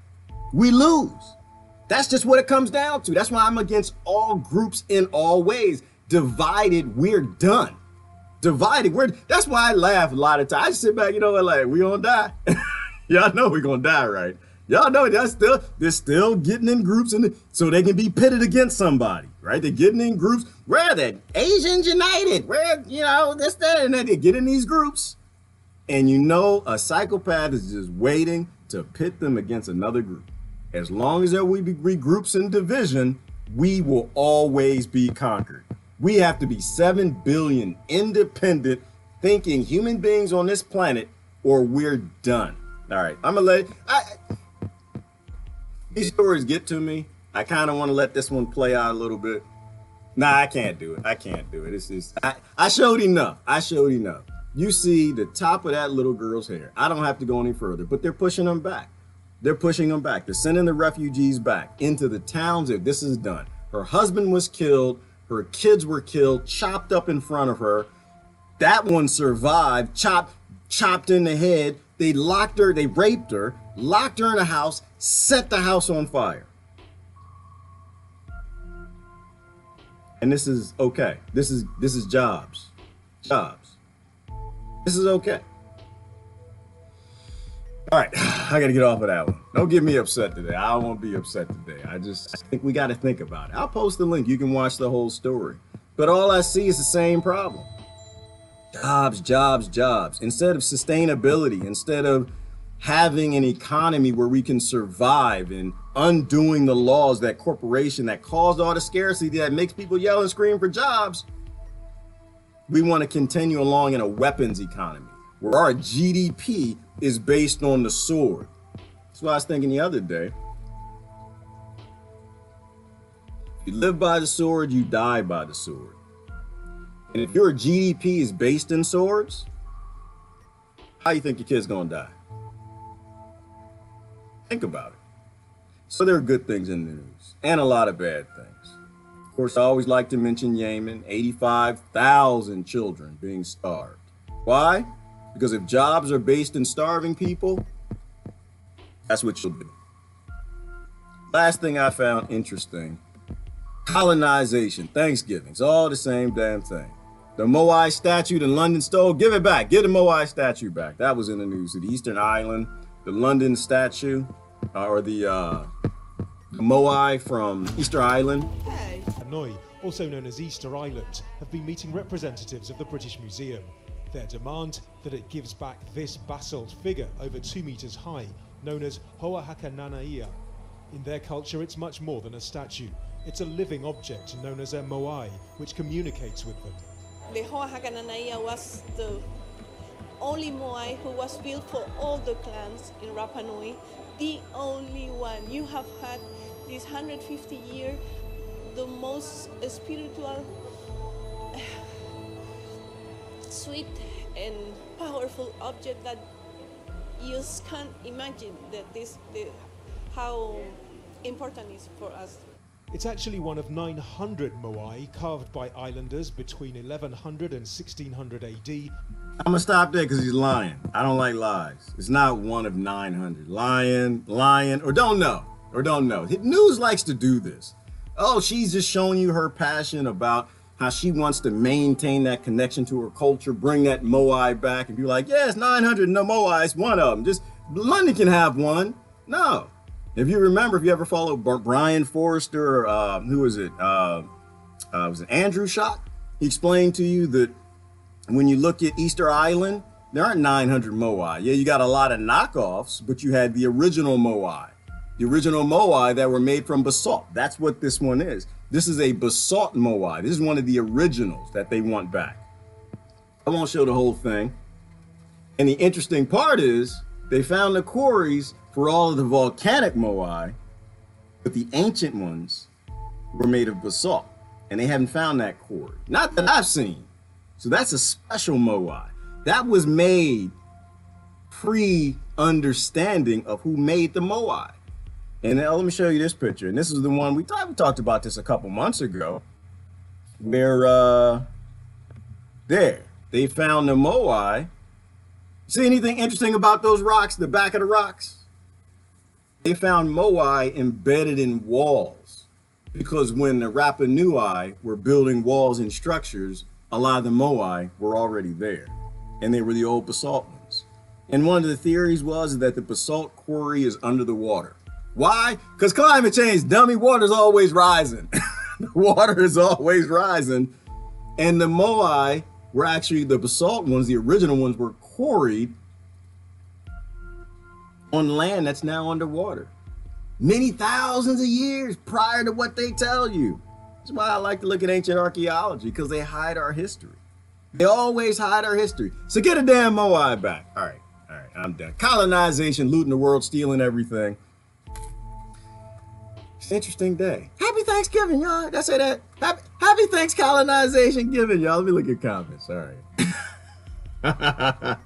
We lose. That's just what it comes down to. That's why I'm against all groups in all ways. Divided, we're done. Divided, that's why I laugh a lot of times. I sit back, like, we gonna die. Y'all know we're gonna die, right? Y'all know they're still getting in groups so they can be pitted against somebody, right? They're getting in groups. Where are they? Asians United. Where, this, that, and that. They get in these groups. And a psychopath is just waiting to pit them against another group. As long as there will be groups in division, we will always be conquered. We have to be 7 billion independent thinking human beings on this planet or we're done. All right, I'm gonna these stories get to me. I kind of want to let this one play out a little bit. Nah, I can't do it. It's just, I showed enough. You see the top of that little girl's hair. I don't have to go any further, but they're pushing them back. They're sending the refugees back into the towns if this is done. Her husband was killed. Her kids were killed, chopped up in front of her. That one survived, chopped in the head. They locked her, they raped her, locked her in a house, set the house on fire. And this is okay. This is jobs. This is okay. All right, I gotta get off of that one. Don't get me upset today. I don't want to be upset today. I think we got to think about it. I'll post the link. You can watch the whole story. But all I see is the same problem. Jobs. Instead of sustainability, instead of having an economy where we can survive and undoing the laws, that corporation that caused all the scarcity that makes people yell and scream for jobs, we want to continue along in a weapons economy where our GDP is based on the sword. That's what I was thinking the other day. You live by the sword, you die by the sword. And if your GDP is based in swords, how do you think your kid's gonna die? Think about it. So there are good things in the news and a lot of bad things. Of course, I always like to mention Yemen, 85,000 children being starved. Why? Because if jobs are based in starving people, that's what you'll do. Last thing I found interesting, colonization, Thanksgiving, it's all the same damn thing. The Moai statue in London stole, give it back, give the Moai statue back. That was in the news, the Eastern Island, the London statue, or the Moai from Easter Island. Hanoi, also known as Easter Island, have been meeting representatives of the British Museum. Their demand that it gives back this basalt figure over 2 meters high, known as Hoa Hakananaia. In their culture, it's much more than a statue. It's a living object known as a Moai, which communicates with them. The Hoa Hakananaia was the only Moai who was built for all the clans in Rapa Nui. The only one. You have had this 150 year, the most spiritual, sweet and powerful object that you just can't imagine that how important it is for us. It's actually one of 900 Moai carved by islanders between 1100 and 1600 AD. I'm gonna stop there because he's lying. I don't like lies. It's not one of 900. Lying, or don't know. News likes to do this. Oh, she's just showing you her passion about how she wants to maintain that connection to her culture, bring that Moai back, and be like, yeah, it's 900, no Moai, it's one of them. Just London can have one. No. If you remember, if you ever followed Brian Forrester, who was it? Was it Andrew Schott? He explained to you that when you look at Easter Island, there aren't 900 Moai. Yeah, you got a lot of knockoffs, but you had the original Moai. The original Moai that were made from basalt. That's what this one is. This is a basalt Moai. This is one of the originals that they want back. I won't show the whole thing. And the interesting part is they found the quarries for all of the volcanic Moai, but the ancient ones were made of basalt, and they haven't found that quarry. Not that I've seen. So that's a special Moai. That was made pre-understanding of who made the Moai. And now let me show you this picture. And this is the one we talked about this a couple months ago, where they found the Moai. See anything interesting about those rocks, the back of the rocks? They found Moai embedded in walls, because when the Rapa Nui were building walls and structures, a lot of the Moai were already there, and they were the old basalt ones. And one of the theories was that the basalt quarry is under the water. Why? Because climate change, dummy, water's always rising. The water is always rising. And the Moai were actually, the basalt ones, the original ones, were quarried on land that's now underwater. Many thousands of years prior to what they tell you. That's why I like to look at ancient archaeology, because they hide our history. They always hide our history. So get a damn Moai back. All right, I'm done. Colonization, looting the world, stealing everything. It's an interesting day. Happy Thanksgiving, y'all. Did I say that? Happy Thanks Colonization giving, y'all. Let me look at comments. All right.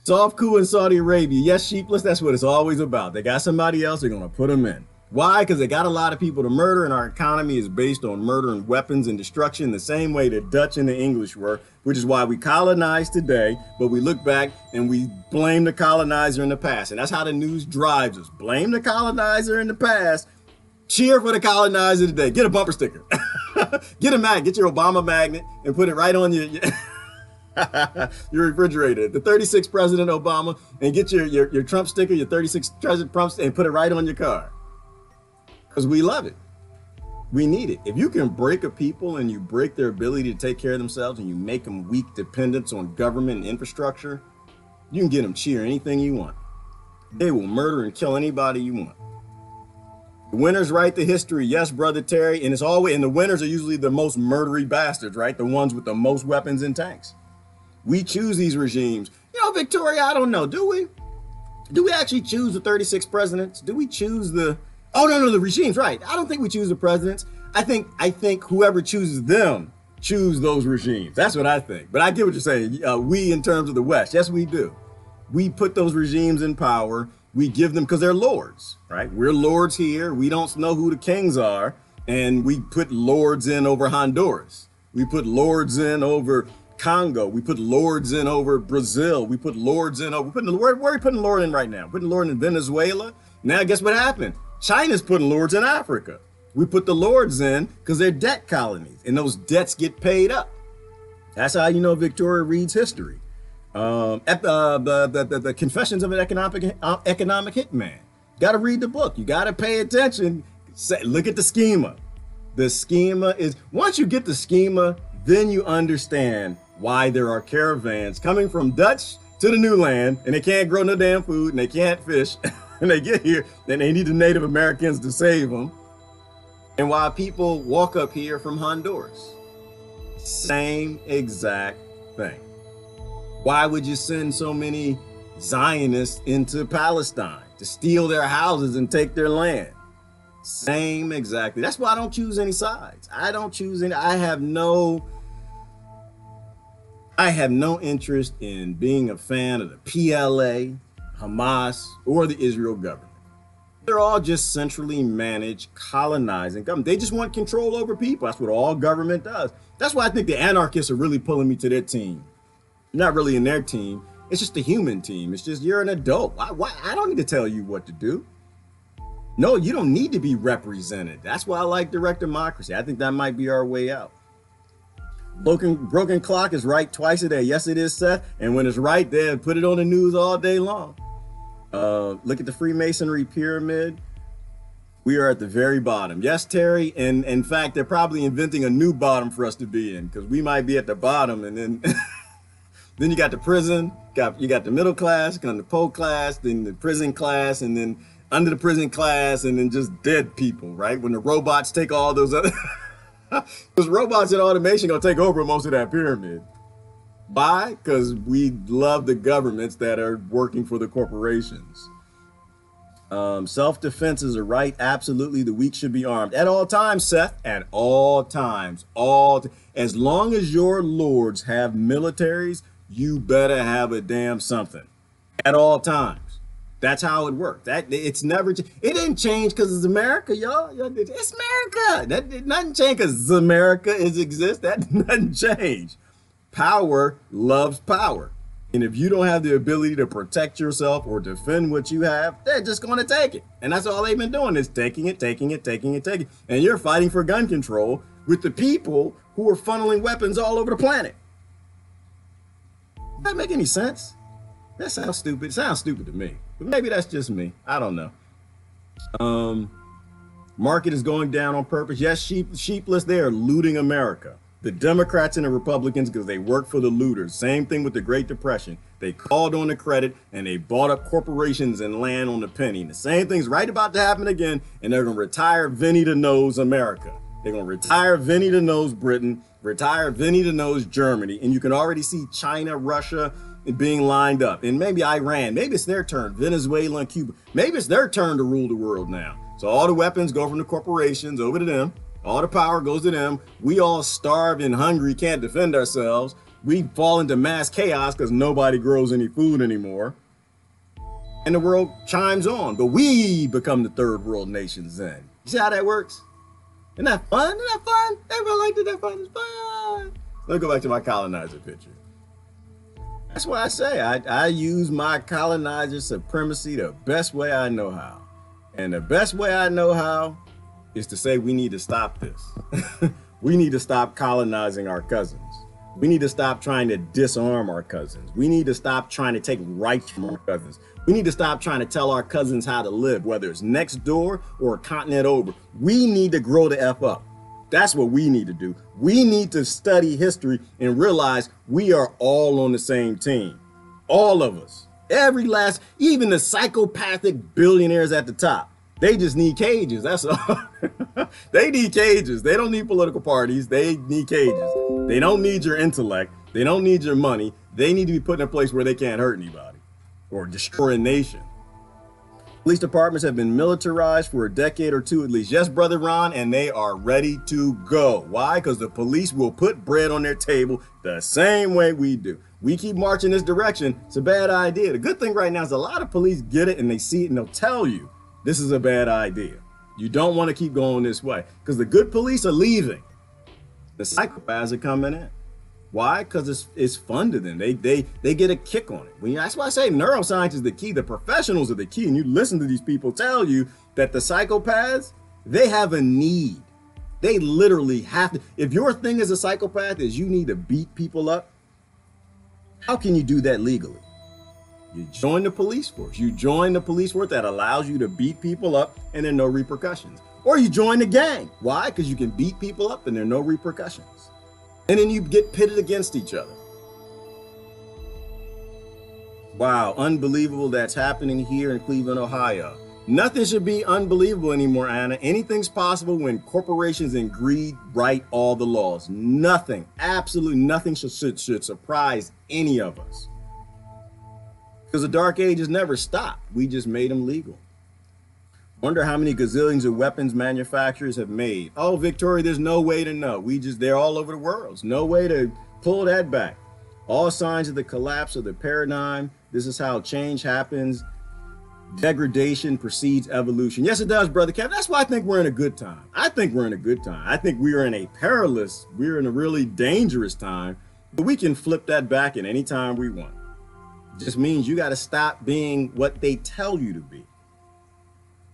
Soft coup in Saudi Arabia. Yes, sheepless, that's what it's always about. They got somebody else, they're gonna put them in. Why? Because they got a lot of people to murder, and our economy is based on murder and weapons and destruction the same way the Dutch and the English were, which is why we colonize today, but we look back and we blame the colonizer in the past. And that's how the news drives us. Blame the colonizer in the past, cheer for the colonizer today. Get a bumper sticker. Get a magnet, get your Obama magnet and put it right on your refrigerator. The 36th President Obama, and get your Trump sticker, your 36th President Trump, and put it right on your car. Because we love it. We need it. If you can break a people and you break their ability to take care of themselves and you make them weak dependents on government and infrastructure, you can get them cheer anything you want. They will murder and kill anybody you want. The winners write the history. Yes, Brother Terry. And it's always, and the winners are usually the most murdery bastards, right? The ones with the most weapons and tanks. We choose these regimes. You know, Victoria, I don't know. Do we? Do we actually choose the 36 presidents? Do we choose the, the regimes, right? I don't think we choose the presidents. I think whoever chooses them choose those regimes. That's what I think. But I get what you're saying. We, in terms of the West, yes, we do. We put those regimes in power. We give them, because they're lords, right? We're lords here. We don't know who the kings are. And we put lords in over Honduras. We put lords in over Congo. We put lords in over Brazil. We put lords in over, where are we putting lord in right now? Putting lord in Venezuela. Now guess what happened? China's putting lords in Africa. We put the lords in because they're debt colonies, and those debts get paid up. That's how you know Victoria reads history. At the Confessions of an Economic Hitman. Got to read the book. You got to pay attention. Look at the schema. The schema is, once you get the schema, then you understand why there are caravans coming from Dutch to the new land, and they can't grow no damn food, and they can't fish, and they get here, then they need the Native Americans to save them, and why people walk up here from Honduras. Same exact thing. Why would you send so many Zionists into Palestine to steal their houses and take their land? Same exactly. That's why I don't choose any sides. I don't choose any. I have no interest in being a fan of the PLA, Hamas, or the Israel government. They're all just centrally managed, colonizing government. They just want control over people. That's what all government does. That's why I think the anarchists are really pulling me to their team. Not really in their team. It's just a human team. It's just you're an adult. I don't need to tell you what to do. No, you don't need to be represented. That's why I like direct democracy. I think that might be our way out. Broken clock is right twice a day. Yes, it is, Seth. And when it's right, they'll put it on the news all day long. Look at the Freemasonry pyramid. We are at the very bottom. Yes, Terry. And in fact, they're probably inventing a new bottom for us to be in, because we might be at the bottom, and then then you got the prison, you got the middle class, you got the poor class, then the prison class, and then under the prison class, and then just dead people, right? When the robots take all those other, because robots and automation gonna take over most of that pyramid. Why? Because we love the governments that are working for the corporations. Self-defense is a right. Absolutely, the weak should be armed at all times, Seth. At all times, as long as your lords have militaries, you better have a damn something at all times. That's how it worked. It's never. It didn't change because it's America, y'all. It's America. That did nothing change because America exists. That doesn't change. Power loves power. And if you don't have the ability to protect yourself or defend what you have, they're just going to take it. And that's all they've been doing is taking it. And you're fighting for gun control with the people who are funneling weapons all over the planet. Does that make any sense? That sounds stupid. It sounds stupid to me. But maybe that's just me. I don't know. Market is going down on purpose. Yes, sheepless, they are looting America. The Democrats and the Republicans, because they work for the looters. Same thing with the Great Depression. They called on the credit and they bought up corporations and land on the penny. And the same thing's right about to happen again. And they're going to retire Vinny the Nose America. They're going to retire Vinny the Nose Britain, retire Vinny the Nose Germany. And you can already see China, Russia being lined up. And maybe Iran. Maybe it's their turn. Venezuela and Cuba. Maybe it's their turn to rule the world now. So all the weapons go from the corporations over to them. All the power goes to them. We all starved and hungry, can't defend ourselves. We fall into mass chaos because nobody grows any food anymore. And the world chimes on, but we become the third world nations then. You see how that works? Isn't that fun? Isn't that fun? Everybody liked it. That fun. It's fun. Let me go back to my colonizer picture. That's why I say I use my colonizer supremacy the best way I know how. And the best way I know how is to say we need to stop this. We need to stop colonizing our cousins. We need to stop trying to disarm our cousins. We need to stop trying to take rights from our cousins. We need to stop trying to tell our cousins how to live, whether it's next door or a continent over. We need to grow the F up. That's what we need to do. We need to study history and realize we are all on the same team. All of us. Every last, even the psychopathic billionaires at the top. They just need cages, that's all. They need cages. They don't need political parties. They need cages. They don't need your intellect. They don't need your money. They need to be put in a place where they can't hurt anybody or destroy a nation. Police departments have been militarized for a decade or two at least. Yes, Brother Ron, and they are ready to go. Why? Because the police will put bread on their table the same way we do. We keep marching this direction. It's a bad idea. The good thing right now is a lot of police get it and they see it and they'll tell you this is a bad idea. You don't want to keep going this way because the good police are leaving. The psychopaths are coming in. Why? Because it's fun to them. They get a kick on it. That's why I say neuroscience is the key. The professionals are the key. And you listen to these people tell you that the psychopaths, they have a need. They literally have to. If your thing as a psychopath is you need to beat people up, how can you do that legally? You join the police force. You join the police force that allows you to beat people up and there are no repercussions. Or you join the gang. Why? Because you can beat people up and there are no repercussions. And then you get pitted against each other. Wow, unbelievable that's happening here in Cleveland, Ohio. Nothing should be unbelievable anymore, Anna. Anything's possible when corporations and greed write all the laws. Nothing, absolutely nothing should surprise any of us. Because the Dark Ages never stopped. We just made them legal. Wonder how many gazillions of weapons manufacturers have made. Oh, Victoria, there's no way to know. They're all over the world. There's no way to pull that back. All signs of the collapse of the paradigm. This is how change happens. Degradation precedes evolution. Yes, it does, Brother Kevin. That's why I think we're in a good time. I think we're in a good time. I think we're in a really dangerous time, but we can flip that back at any time we want. It just means you got to stop being what they tell you to be.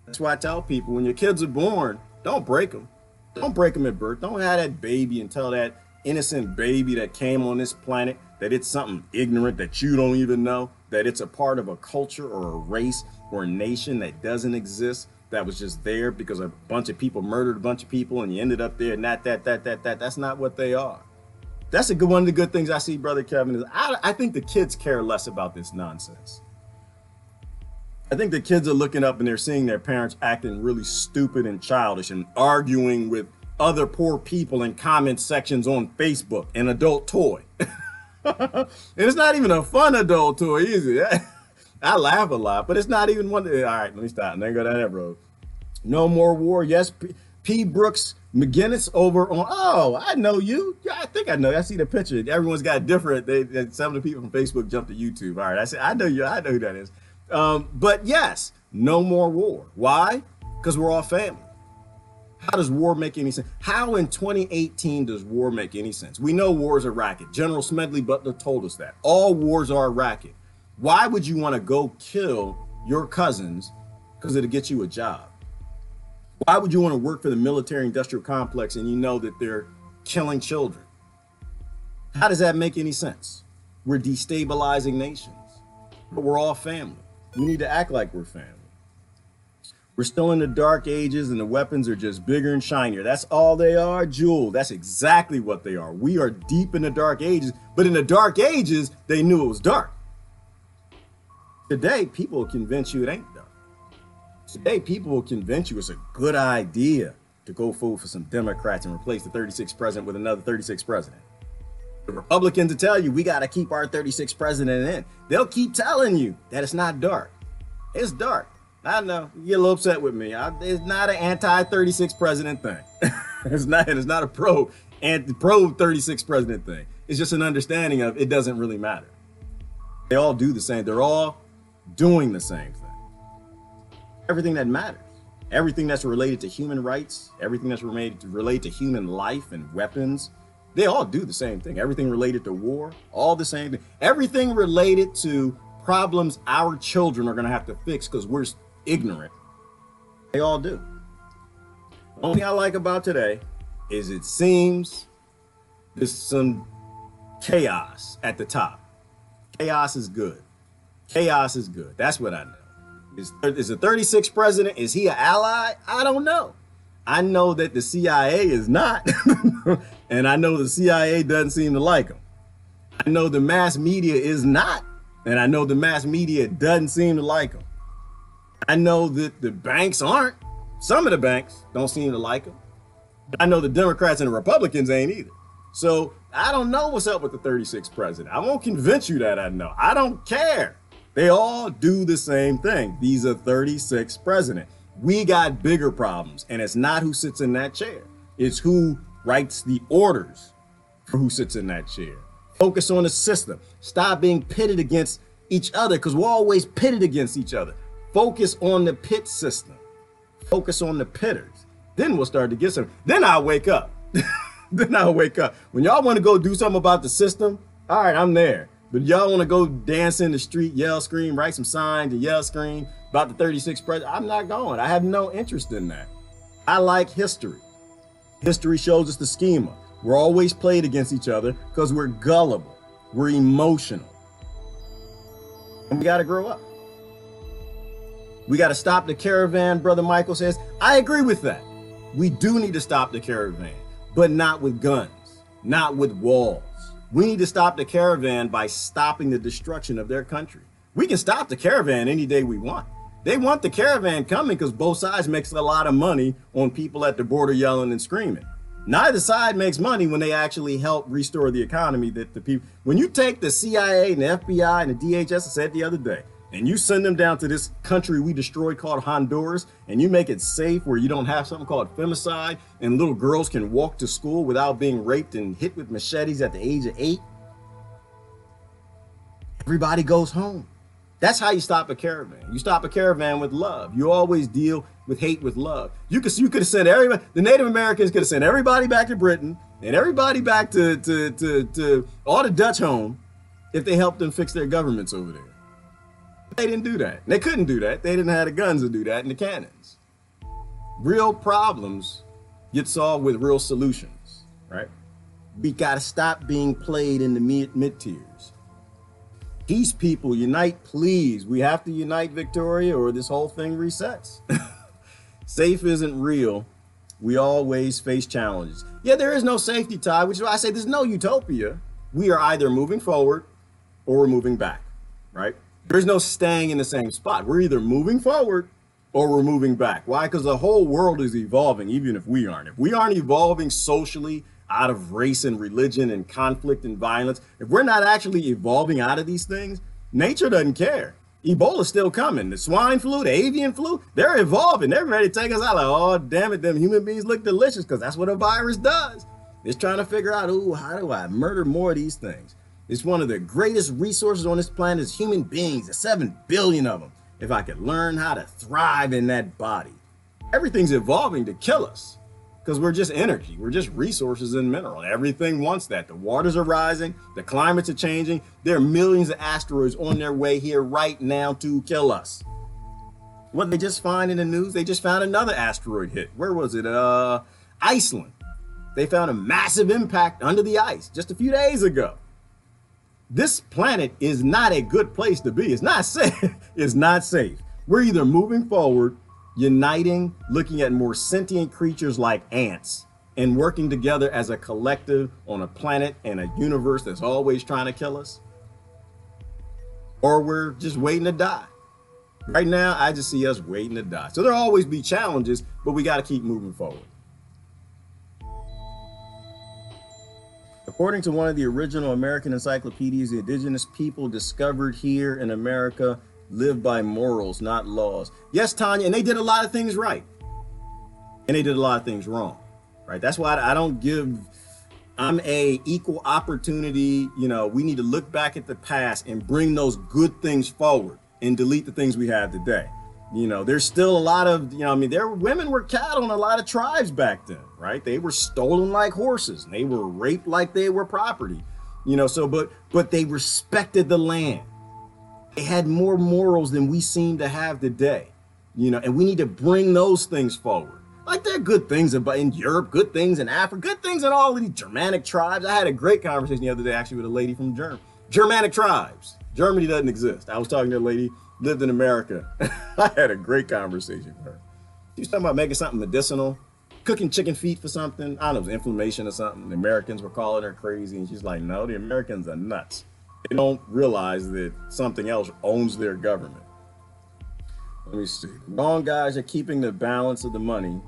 That's why I tell people, when your kids are born, don't break them. Don't break them at birth. Don't have that baby and tell that innocent baby that came on this planet that it's something ignorant that you don't even know, that it's a part of a culture or a race or a nation that doesn't exist, that was just there because a bunch of people murdered a bunch of people and you ended up there. Not that. That's not what they are. That's one of the good things I see, Brother Kevin, is I think the kids care less about this nonsense. I think the kids are looking up and they're seeing their parents acting really stupid and childish and arguing with other poor people in comment sections on Facebook, an adult toy. And it's not even a fun adult toy, is it? I laugh a lot, but it's not even one. All right, let me stop. Then go down that road. No more war. Yes, P. Brooks McGinnis over on. Oh, I know you. Yeah, I think I know. I see the picture. Everyone's got different. Some of the people from Facebook jumped to YouTube. All right, I said I know you. I know who that is. But yes, no more war. Why? Because we're all family. How does war make any sense? How in 2018 does war make any sense? We know war is a racket. General Smedley Butler told us that. All wars are a racket. Why would you want to go kill your cousins because it'll get you a job? Why would you want to work for the military industrial complex and you know that they're killing children? How does that make any sense? We're destabilizing nations, but we're all family. We need to act like we're family. We're still in the Dark Ages and the weapons are just bigger and shinier. That's all they are, Jewel. That's exactly what they are. We are deep in the Dark Ages, but in the Dark Ages, they knew it was dark. Today, people will convince you it ain't dark. Today, people will convince you it's a good idea to go vote for some Democrats and replace the 36th president with another 36th president. The Republicans will tell you we got to keep our 36th president in. They'll keep telling you that it's not dark. It's dark. I know you get a little upset with me. It's not an anti-36 president thing. It's not a pro 36 president thing. It's just an understanding of it doesn't really matter. They all do the same. They're all doing the same thing. Everything that matters, everything that's related to human rights, everything that's related to human life and weapons, they all do the same thing. Everything related to war, all the same thing. Everything related to problems our children are going to have to fix because we're ignorant. They all do. The only thing I like about today is it seems there's some chaos at the top. Chaos is good. Chaos is good. That's what I know. Is the 36th president, is he an ally? I don't know. I know that the CIA is not. And I know the CIA doesn't seem to like him. I know the mass media is not. And I know the mass media doesn't seem to like him. I know that the banks aren't. Some of the banks don't seem to like him. I know the Democrats and the Republicans ain't either. So I don't know what's up with the 36th president. I won't convince you that I know. I don't care. They all do the same thing. These are 36 president. We got bigger problems, and it's not who sits in that chair. It's who writes the orders for who sits in that chair. Focus on the system. Stop being pitted against each other, because we're always pitted against each other. Focus on the pit system. Focus on the pitters. Then we'll start to get some. Then I'll wake up. Then I'll wake up. When y'all want to go do something about the system, all right, I'm there. But y'all want to go dance in the street, yell, scream, write some signs and yell, scream about the 36th president, I'm not going. I have no interest in that. I like history. History shows us the schema. We're always played against each other because we're gullible. We're emotional. And we got to grow up. We got to stop the caravan, Brother Michael says. I agree with that. We do need to stop the caravan, but not with guns, not with walls. We need to stop the caravan by stopping the destruction of their country, We can stop the caravan any day we want. They want the caravan coming because both sides makes a lot of money on people at the border yelling and screaming. Neither side makes money when they actually help restore the economy that the people, when you take the CIA and the FBI and the DHS, I said the other day, and you send them down to this country we destroyed called Honduras, and you make it safe where you don't have something called femicide and little girls can walk to school without being raped and hit with machetes at the age of 8, everybody goes home. That's how you stop a caravan. You stop a caravan with love. You always deal with hate with love. You could have sent everybody, the Native Americans could have sent everybody back to Britain and everybody back to all the Dutch home if they helped them fix their governments over there. They didn't do that. They couldn't do that. They didn't have the guns to do that and the cannons. Real problems get solved with real solutions, right? We gotta stop being played in the mid-tiers. Peace, people, unite, please. We have to unite, Victoria, or this whole thing resets. Safe isn't real. We always face challenges. Yeah, there is no safety tie, which is why I say there's no utopia. We are either moving forward or we're moving back, right? There's no staying in the same spot. We're either moving forward or we're moving back. Why? Because the whole world is evolving, even if we aren't. If we aren't evolving socially, out of race and religion and conflict and violence, if we're not actually evolving out of these things, nature doesn't care. Ebola's still coming. The swine flu, the avian flu, they're evolving. They're ready to take us out. Like, oh, damn it, them human beings look delicious because that's what a virus does. It's trying to figure out, ooh, how do I murder more of these things? It's one of the greatest resources on this planet is human beings, there's 7 billion of them. If I could learn how to thrive in that body, everything's evolving to kill us. Because we're just energy, we're just resources and mineral. Everything wants that. The waters are rising, the climates are changing. There are millions of asteroids on their way here right now to kill us. What did they just find in the news? They just found another asteroid hit. Where was it? Iceland. They found a massive impact under the ice just a few days ago. This planet is not a good place to be. It's not safe. It's not safe. We're either moving forward, uniting, looking at more sentient creatures like ants, and working together as a collective on a planet and a universe that's always trying to kill us, or we're just waiting to die. Right now, I just see us waiting to die. So there'll always be challenges, but we got to keep moving forward. According to one of the original American encyclopedias, the indigenous people discovered here in America live by morals, not laws. Yes, Tanya, and they did a lot of things right. And they did a lot of things wrong, right? That's why I don't give, I'm a equal opportunity, you know, we need to look back at the past and bring those good things forward and delete the things we have today. You know, there's still a lot of, you know, I mean, women were cattle in a lot of tribes back then, right? They were stolen like horses and they were raped like they were property, you know, so, but they respected the land. They had more morals than we seem to have today, you know, and we need to bring those things forward. Like there are good things in Europe, good things in Africa, good things in all of these Germanic tribes. I had a great conversation the other day actually with a lady from Germanic tribes. Germany doesn't exist. I was talking to a lady, lived in America. I had a great conversation with her. She was talking about making something medicinal, cooking chicken feet for something. I don't know, it was inflammation or something. The Americans were calling her crazy. And she's like, no, the Americans are nuts. They don't realize that something else owns their government. Let me see. Wrong guys are keeping the balance of the money.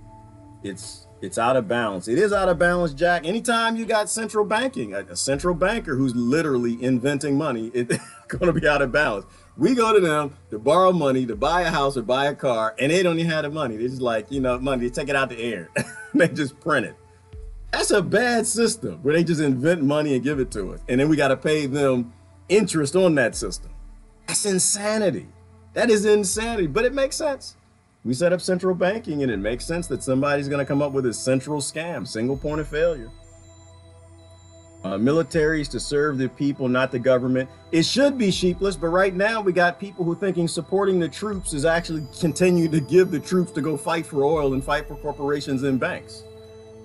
It's out of balance. It is out of balance, Jack. Anytime you got central banking, a central banker who's literally inventing money, it's going to be out of balance. We go to them to borrow money, to buy a house or buy a car, and they don't even have the money. They're just like, you know, money, they take it out the air. They just print it. That's a bad system where they just invent money and give it to us. And then we got to pay them interest on that system. That's insanity. That is insanity, but it makes sense. We set up central banking and it makes sense that somebody's going to come up with a central scam, single point of failure. Militaries to serve the people, not the government. It should be sheepless, but right now we got people who are thinking supporting the troops is actually continue to give the troops to go fight for oil and fight for corporations and banks.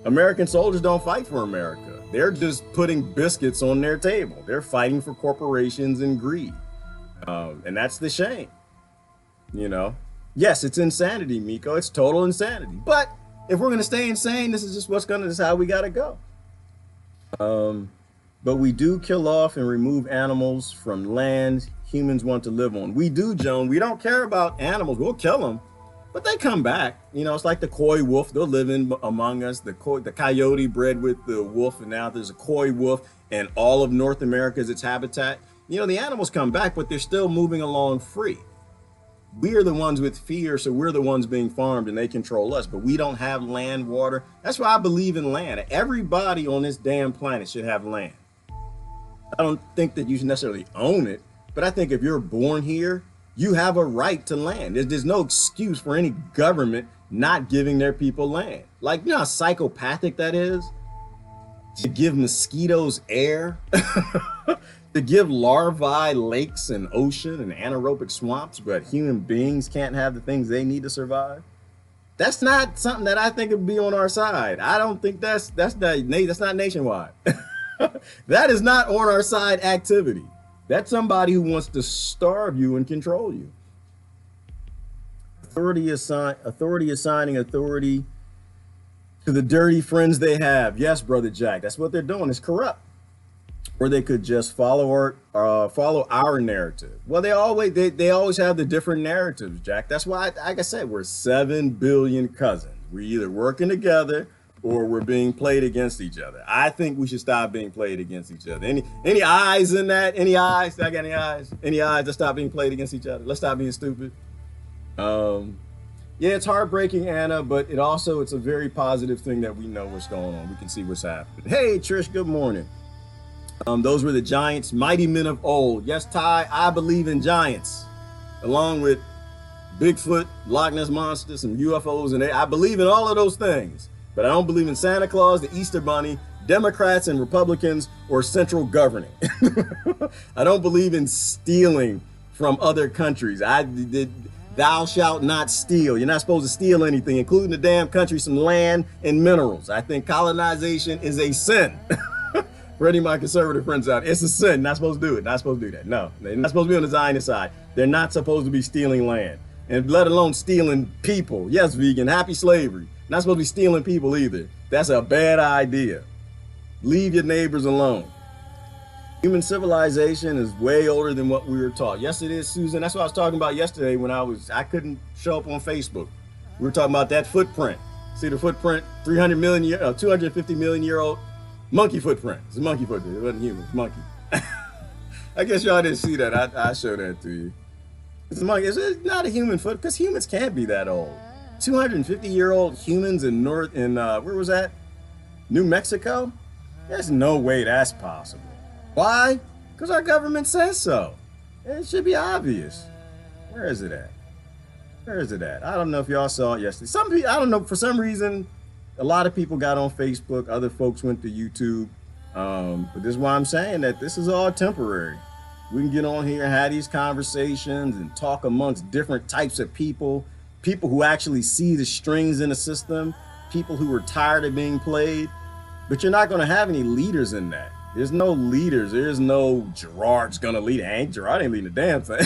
American soldiers don't fight for America. They're just putting biscuits on their table. They're fighting for corporations and greed. And that's the shame, you know? Yes, it's insanity, Miko. It's total insanity. But if we're going to stay insane, this is just this is how we got to go. but we do kill off and remove animals from land humans want to live on. We do, Joan. We don't care about animals. We'll kill them, but they come back. You know, it's like the coy wolf. They'll live in among us. The coyote bred with the wolf, and now there's a coy wolf, and all of North America is its habitat. You know, the animals come back, but they're still moving along free. We are the ones with fear, so we're the ones being farmed, and they control us, but we don't have land, water. That's why I believe in land. Everybody on this damn planet should have land. I don't think that you should necessarily own it, but I think if you're born here, you have a right to land. There's no excuse for any government not giving their people land. Like, you know how psychopathic that is? To give mosquitoes air, to give larvae lakes and ocean and anaerobic swamps, but human beings can't have the things they need to survive. That's not something that I think would be on our side. I don't think that's not nationwide. That is not on our side activity. That's somebody who wants to starve you and control you. Authority assigning authority to the dirty friends they have. Yes, Brother Jack, that's what they're doing. It's corrupt. Or they could just follow our narrative. Well, they always have the different narratives, Jack. That's why, like I said, we're 7 billion cousins. We're either working together or we're being played against each other. I think we should stop being played against each other. Any eyes in that? Any eyes? I got any eyes? Any eyes to stop being played against each other? Let's stop being stupid. Yeah, it's heartbreaking, Anna, but it's a very positive thing that we know what's going on. We can see what's happening. Hey, Trish, good morning. Those were the giants, mighty men of old. Yes, Ty, I believe in giants, along with Bigfoot, Loch Ness Monster, some UFOs, and I believe in all of those things. But I don't believe in Santa Claus, the Easter Bunny, Democrats and Republicans, or central governing. I don't believe in stealing from other countries. Thou shalt not steal. You're not supposed to steal anything, including the damn country, some land and minerals. I think colonization is a sin. For any of my conservative friends out, it's a sin. Not supposed to do it. Not supposed to do that. No, they're not supposed to be on the Zionist side. They're not supposed to be stealing land, and let alone stealing people. Yes, vegan, happy slavery. Not supposed to be stealing people either. That's a bad idea. Leave your neighbors alone. Human civilization is way older than what we were taught. Yes, it is, Susan. That's what I was talking about yesterday when I couldn't show up on Facebook. We were talking about that footprint. See the footprint, 250 million year old monkey footprint. It's a monkey footprint. It wasn't human, it's monkey. I guess y'all didn't see that. I showed that to you. It's a monkey. It's not a human foot, because humans can't be that old. 250-year-old humans in where was that? New Mexico? There's no way that's possible. Why? Because our government says so. It should be obvious. Where is it at? Where is it at? I don't know if y'all saw it yesterday. I don't know, for some reason, a lot of people got on Facebook. Other folks went to YouTube. But this is why I'm saying that this is all temporary. We can get on here and have these conversations and talk amongst different types of people who actually see the strings in the system, people who are tired of being played. But you're not going to have any leaders in that. There's no leaders. There's no Gerard's going to lead. Gerard ain't leading a damn thing.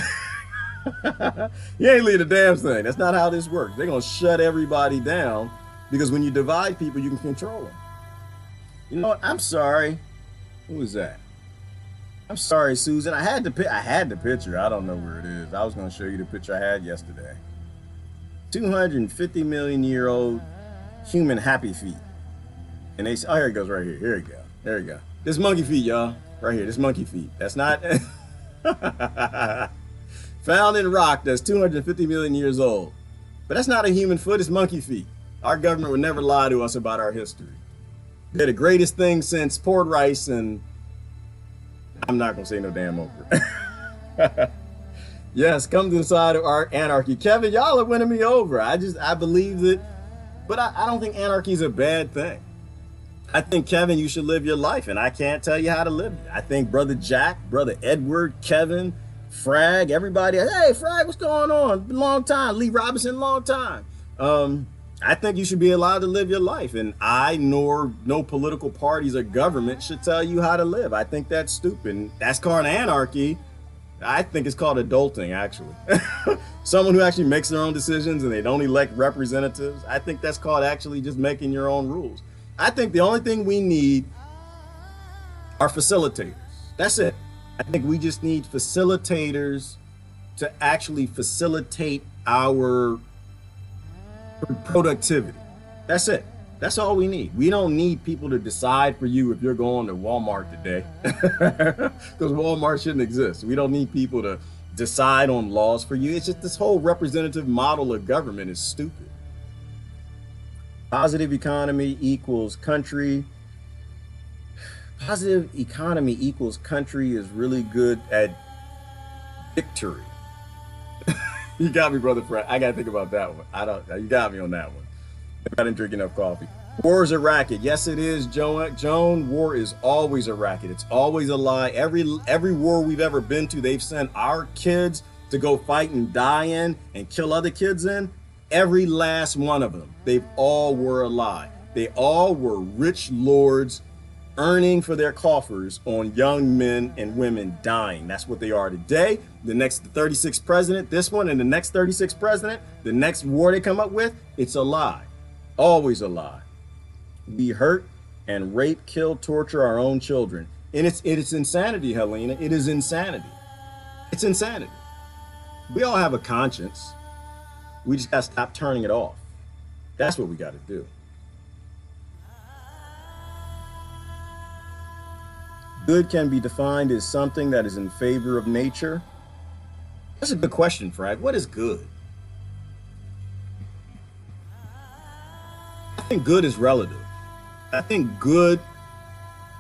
He ain't leading a damn thing. That's not how this works. They're going to shut everybody down, because when you divide people, you can control them. You know what? I'm sorry. Who is that? I'm sorry, Susan. I had the picture. I don't know where it is. I was going to show you the picture I had yesterday. 250 million year old human happy feet. And they say, oh, here it goes right here. Here we go. There you go. This monkey feet, y'all. Right here. This monkey feet. That's not found in rock that's 250 million years old. But that's not a human foot. It's monkey feet. Our government would never lie to us about our history. They're the greatest thing since poured rice, and I'm not going to say no damn over. Yes, come to the side of our anarchy. Kevin, y'all are winning me over. I believe that, but I don't think anarchy is a bad thing. I think, Kevin, you should live your life, and I can't tell you how to live it. I think Brother Jack, Brother Edward, Kevin, Frag, everybody, hey, Frag, what's going on? Long time. Lee Robinson, long time. I think you should be allowed to live your life, and no political parties or government should tell you how to live. I think that's stupid. That's called anarchy. I think it's called adulting, actually. Someone who actually makes their own decisions and they don't elect representatives. I think that's called actually just making your own rules. I think the only thing we need are facilitators. That's it. I think we just need facilitators to actually facilitate our productivity. That's it. That's all we need. We don't need people to decide for you if you're going to Walmart today, because Walmart shouldn't exist. We don't need people to decide on laws for you. It's just this whole representative model of government is stupid. Positive economy equals country. Positive economy equals country is really good at victory. You got me, brother Fred. I got to think about that one. You got me on that one. I didn't drink enough coffee. War is a racket. Yes, it is, Joan. War is always a racket. It's always a lie. Every war we've ever been to, they've sent our kids to go fight and die in and kill other kids in. Every last one of them. They've all were a lie. They all were rich lords earning for their coffers on young men and women dying. That's what they are today. The next 36th president, this one, and the next 36th president, the next war they come up with, it's a lie. Always a lie. We hurt and rape, kill, torture our own children. And it's insanity, Helena. It is insanity. It's insanity. We all have a conscience. We just got to stop turning it off. That's what we got to do. Good can be defined as something that is in favor of nature. That's a good question, Frag. What is good? I think good is relative. I think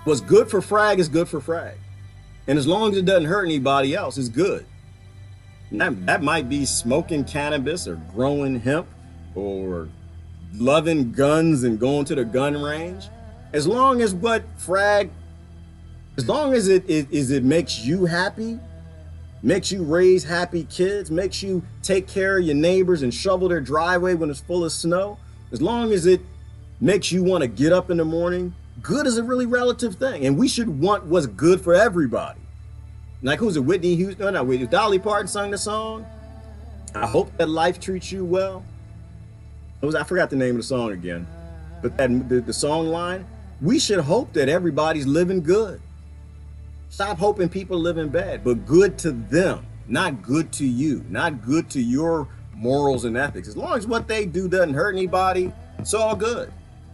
what's good for Frag is good for Frag. And as long as it doesn't hurt anybody else, it's good. That might be smoking cannabis or growing hemp or loving guns and going to the gun range. As long as it makes you happy, makes you raise happy kids, makes you take care of your neighbors and shovel their driveway when it's full of snow, as long as it makes you want to get up in the morning, good is a really relative thing. And we should want what's good for everybody. Like, who's it? Whitney Houston? No, wait, Dolly Parton sung the song. I hope that life treats you well. I forgot the name of the song again. But the song line, we should hope that everybody's living good. Stop hoping people living bad, but good to them, not good to you, not good to your morals and ethics. As long as what they do doesn't hurt anybody, it's all good.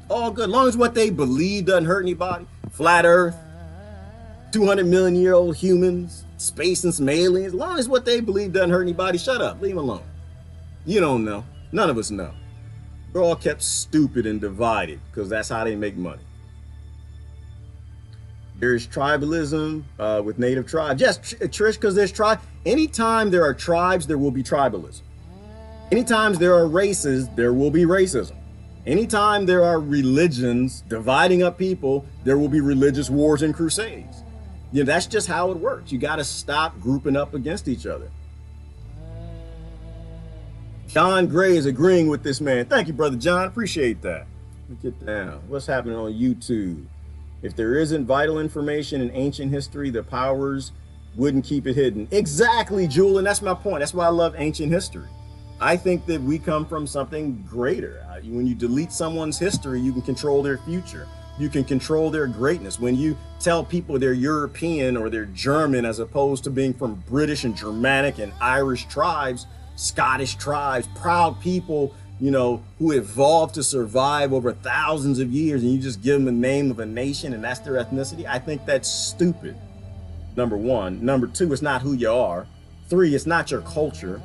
All good. As long as what they believe doesn't hurt anybody. Flat Earth, 200-million-year-old humans, space and some aliens. As long as what they believe doesn't hurt anybody, shut up. Leave them alone. You don't know. None of us know. We're all kept stupid and divided because that's how they make money. There's tribalism with native tribes. Yes, Trish, because there's anytime there are tribes, there will be tribalism. Anytime there are races, there will be racism. Anytime there are religions dividing up people, there will be religious wars and crusades. You know, that's just how it works. You got to stop grouping up against each other. John Gray is agreeing with this man. Thank you, Brother John. Appreciate that. Let me get down. What's happening on YouTube? If there isn't vital information in ancient history, the powers wouldn't keep it hidden. Exactly, Julian. That's my point. That's why I love ancient history. I think that we come from something greater. When you delete someone's history, you can control their future. You can control their greatness. When you tell people they're European or they're German, as opposed to being from British and Germanic and Irish tribes, Scottish tribes, proud people, you know, who evolved to survive over thousands of years, and you just give them the name of a nation and that's their ethnicity, I think that's stupid, number one. Number two, it's not who you are. Three, it's not your culture.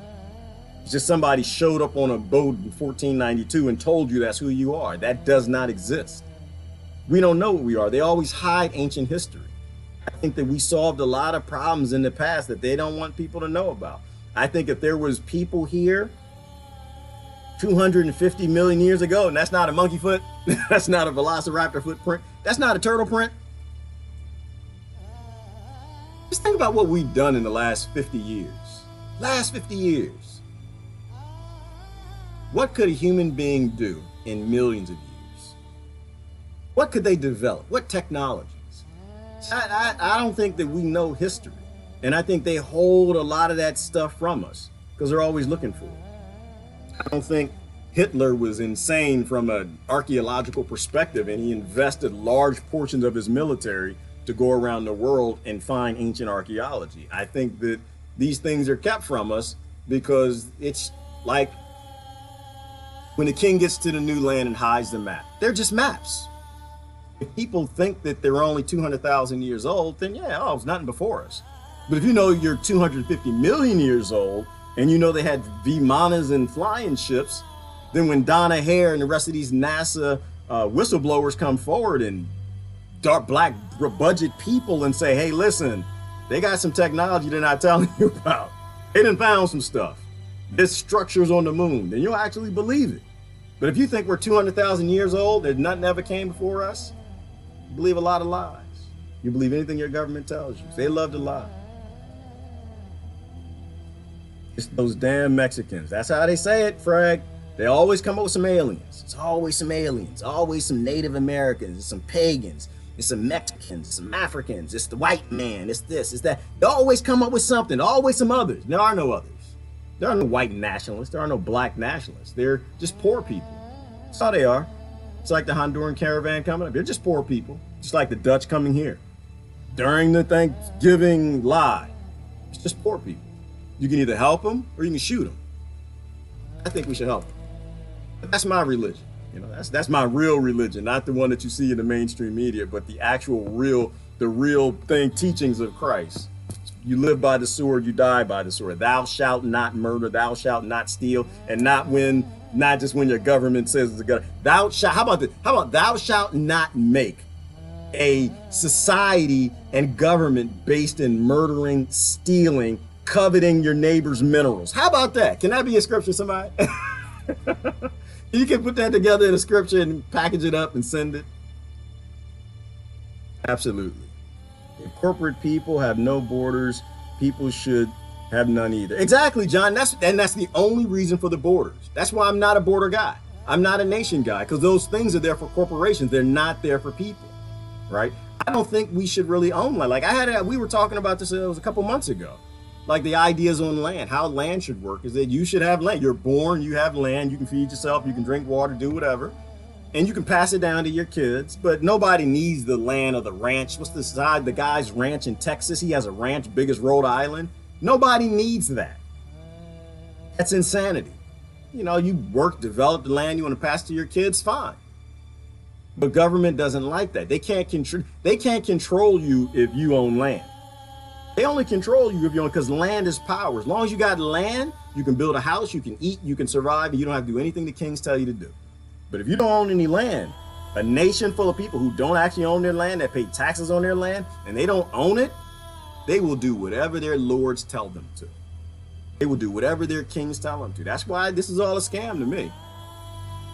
It's just somebody showed up on a boat in 1492 and told you that's who you are. That does not exist. We don't know what we are. They always hide ancient history. I think that we solved a lot of problems in the past that they don't want people to know about. I think if there was people here 250 million years ago, and that's not a monkey foot, that's not a velociraptor footprint, that's not a turtle print. Just think about what we've done in the last 50 years. Last 50 years. What could a human being do in millions of years? What could they develop? What technologies? I don't think that we know history. And I think they hold a lot of that stuff from us because they're always looking for it. I don't think Hitler was insane from an archaeological perspective, and he invested large portions of his military to go around the world and find ancient archaeology. I think that these things are kept from us because it's like when the king gets to the new land and hides the map. They're just maps. If people think that they're only 200,000 years old, then yeah, oh, it's nothing before us. But if you know you're 250 million years old and you know they had Vimanas and flying ships, then when Donna Hare and the rest of these NASA whistleblowers come forward and dark black budget people and say, hey, listen, they got some technology they're not telling you about. They done found some stuff. There's structures on the moon, then you'll actually believe it. But if you think we're 200,000 years old, that nothing ever came before us, you believe a lot of lies. You believe anything your government tells you. They love to lie. It's those damn Mexicans. That's how they say it, Frag. They always come up with some aliens. It's always some aliens, always some Native Americans, it's some pagans, it's some Mexicans, it's some Africans, it's the white man, it's this, it's that. They always come up with something, always some others. There are no others. There are no white nationalists, there are no black nationalists. They're just poor people. That's all they are. It's like the Honduran caravan coming up. They're just poor people, just like the Dutch coming here. During the Thanksgiving lie, it's just poor people. You can either help them or you can shoot them. I think we should help them. But that's my religion. You know, that's my real religion, not the one that you see in the mainstream media, but the actual the real thing, teachings of Christ. You live by the sword, you die by the sword. Thou shalt not murder, thou shalt not steal, and not just when your government says it's a gun. Thou shalt, how about thou shalt not make a society and government based in murdering, stealing, coveting your neighbor's minerals. How about that? Can that be a scripture, somebody? You can put that together in a scripture and package it up and send it. Absolutely. If corporate people have no borders, people should have none either. Exactly, John. That's the only reason for the borders. That's why I'm not a border guy. I'm not a nation guy, because those things are there for corporations. They're not there for people, right? I don't think we should really own land. Like we were talking about this, it was a couple months ago. Like the ideas on land, how land should work is that you should have land. You're born, you have land, you can feed yourself, you can drink water, do whatever. And you can pass it down to your kids, but nobody needs the land or the ranch. What's the guy's ranch in Texas? He has a ranch big as Rhode Island. Nobody needs that. That's insanity. You know, you work, develop the land, you want to pass to your kids, fine. But government doesn't like that. They can't control you if you own land. They only control you if you own, because land is power. As long as you got land, you can build a house, you can eat, you can survive, and you don't have to do anything the kings tell you to do. But if you don't own any land, a nation full of people who don't actually own their land, that pay taxes on their land, and they don't own it, they will do whatever their lords tell them to. They will do whatever their kings tell them to. That's why this is all a scam to me.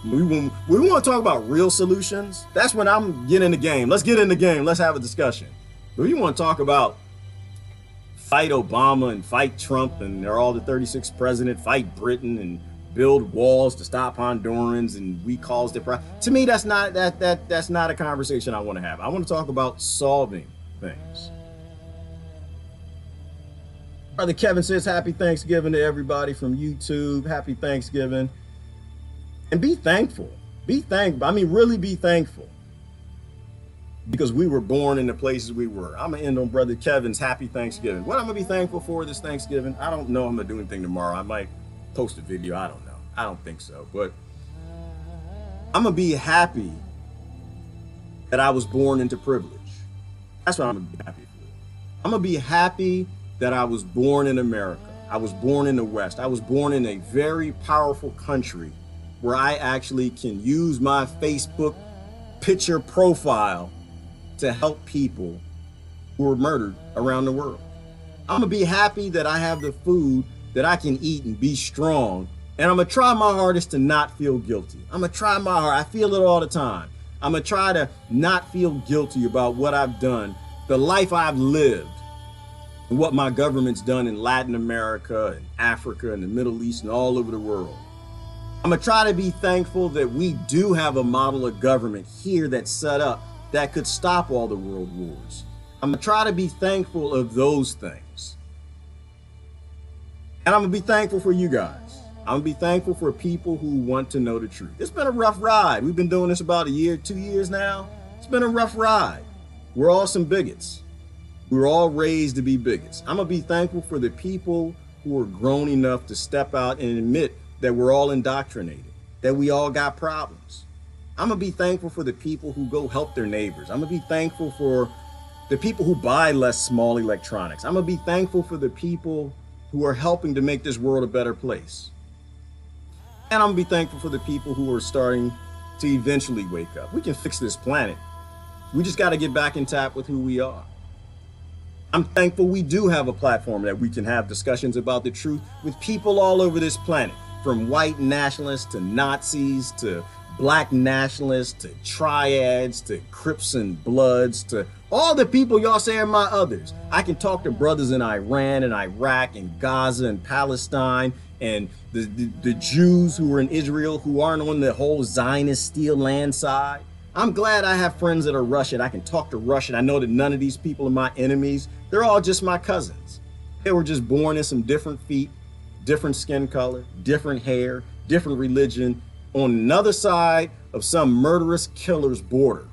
We want to talk about real solutions. That's when I'm getting in the game. Let's get in the game. Let's have a discussion. But we want to talk about fight Obama and fight Trump and they're all the 36th president, fight Britain and build walls to stop Hondurans and we cause the to me that's not a conversation I want to have. I want to talk about solving things. Brother Kevin says happy Thanksgiving to everybody from YouTube. Happy Thanksgiving. And be thankful. Really be thankful. Because we were born in the places we were. I'm gonna end on Brother Kevin's happy Thanksgiving. What I'm gonna be thankful for this Thanksgiving, I don't know I'm gonna do anything tomorrow. I might post a video, I don't know. I don't think so, but I'm gonna be happy that I was born into privilege. That's what I'm gonna be happy for. I'm gonna be happy that I was born in America. I was born in the West. I was born in a very powerful country where I actually can use my Facebook picture profile to help people who are murdered around the world. I'm gonna be happy that I have the food that I can eat and be strong. And I'm gonna try my hardest to not feel guilty. I'm gonna try my hard. I feel it all the time. I'm gonna try to not feel guilty about what I've done, the life I've lived, and what my government's done in Latin America and Africa and the Middle East and all over the world. I'm gonna try to be thankful that we do have a model of government here that's set up that could stop all the world wars. I'm gonna try to be thankful of those things. And I'm gonna be thankful for you guys. I'm gonna be thankful for people who want to know the truth. It's been a rough ride. We've been doing this about a year, 2 years now. It's been a rough ride. We're all some bigots. We're all raised to be bigots. I'm gonna be thankful for the people who are grown enough to step out and admit that we're all indoctrinated, that we all got problems. I'm gonna be thankful for the people who go help their neighbors. I'm gonna be thankful for the people who buy less small electronics. I'm gonna be thankful for the people who are helping to make this world a better place. And I'm gonna be thankful for the people who are starting to eventually wake up. We can fix this planet. We just gotta get back in tap with who we are. I'm thankful we do have a platform that we can have discussions about the truth with people all over this planet, from white nationalists to Nazis to black nationalists to triads to Crips and Bloods to all the people y'all say are my others. I can talk to brothers in Iran and Iraq and Gaza and Palestine and the Jews who are in Israel who aren't on the whole Zionist steel land side. I'm glad I have friends that are Russian. I can talk to Russian. I know that none of these people are my enemies. They're all just my cousins. They were just born in some different feet, different skin color, different hair, different religion, on another side of some murderous killer's border.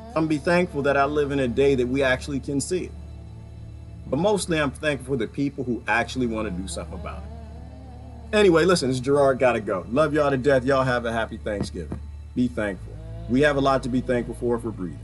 I'm gonna be thankful that I live in a day that we actually can see it. But mostly I'm thankful for the people who actually want to do something about it. Anyway, listen, this is Gerard, gotta go. Love y'all to death. Y'all have a happy Thanksgiving. Be thankful. We have a lot to be thankful for breathing.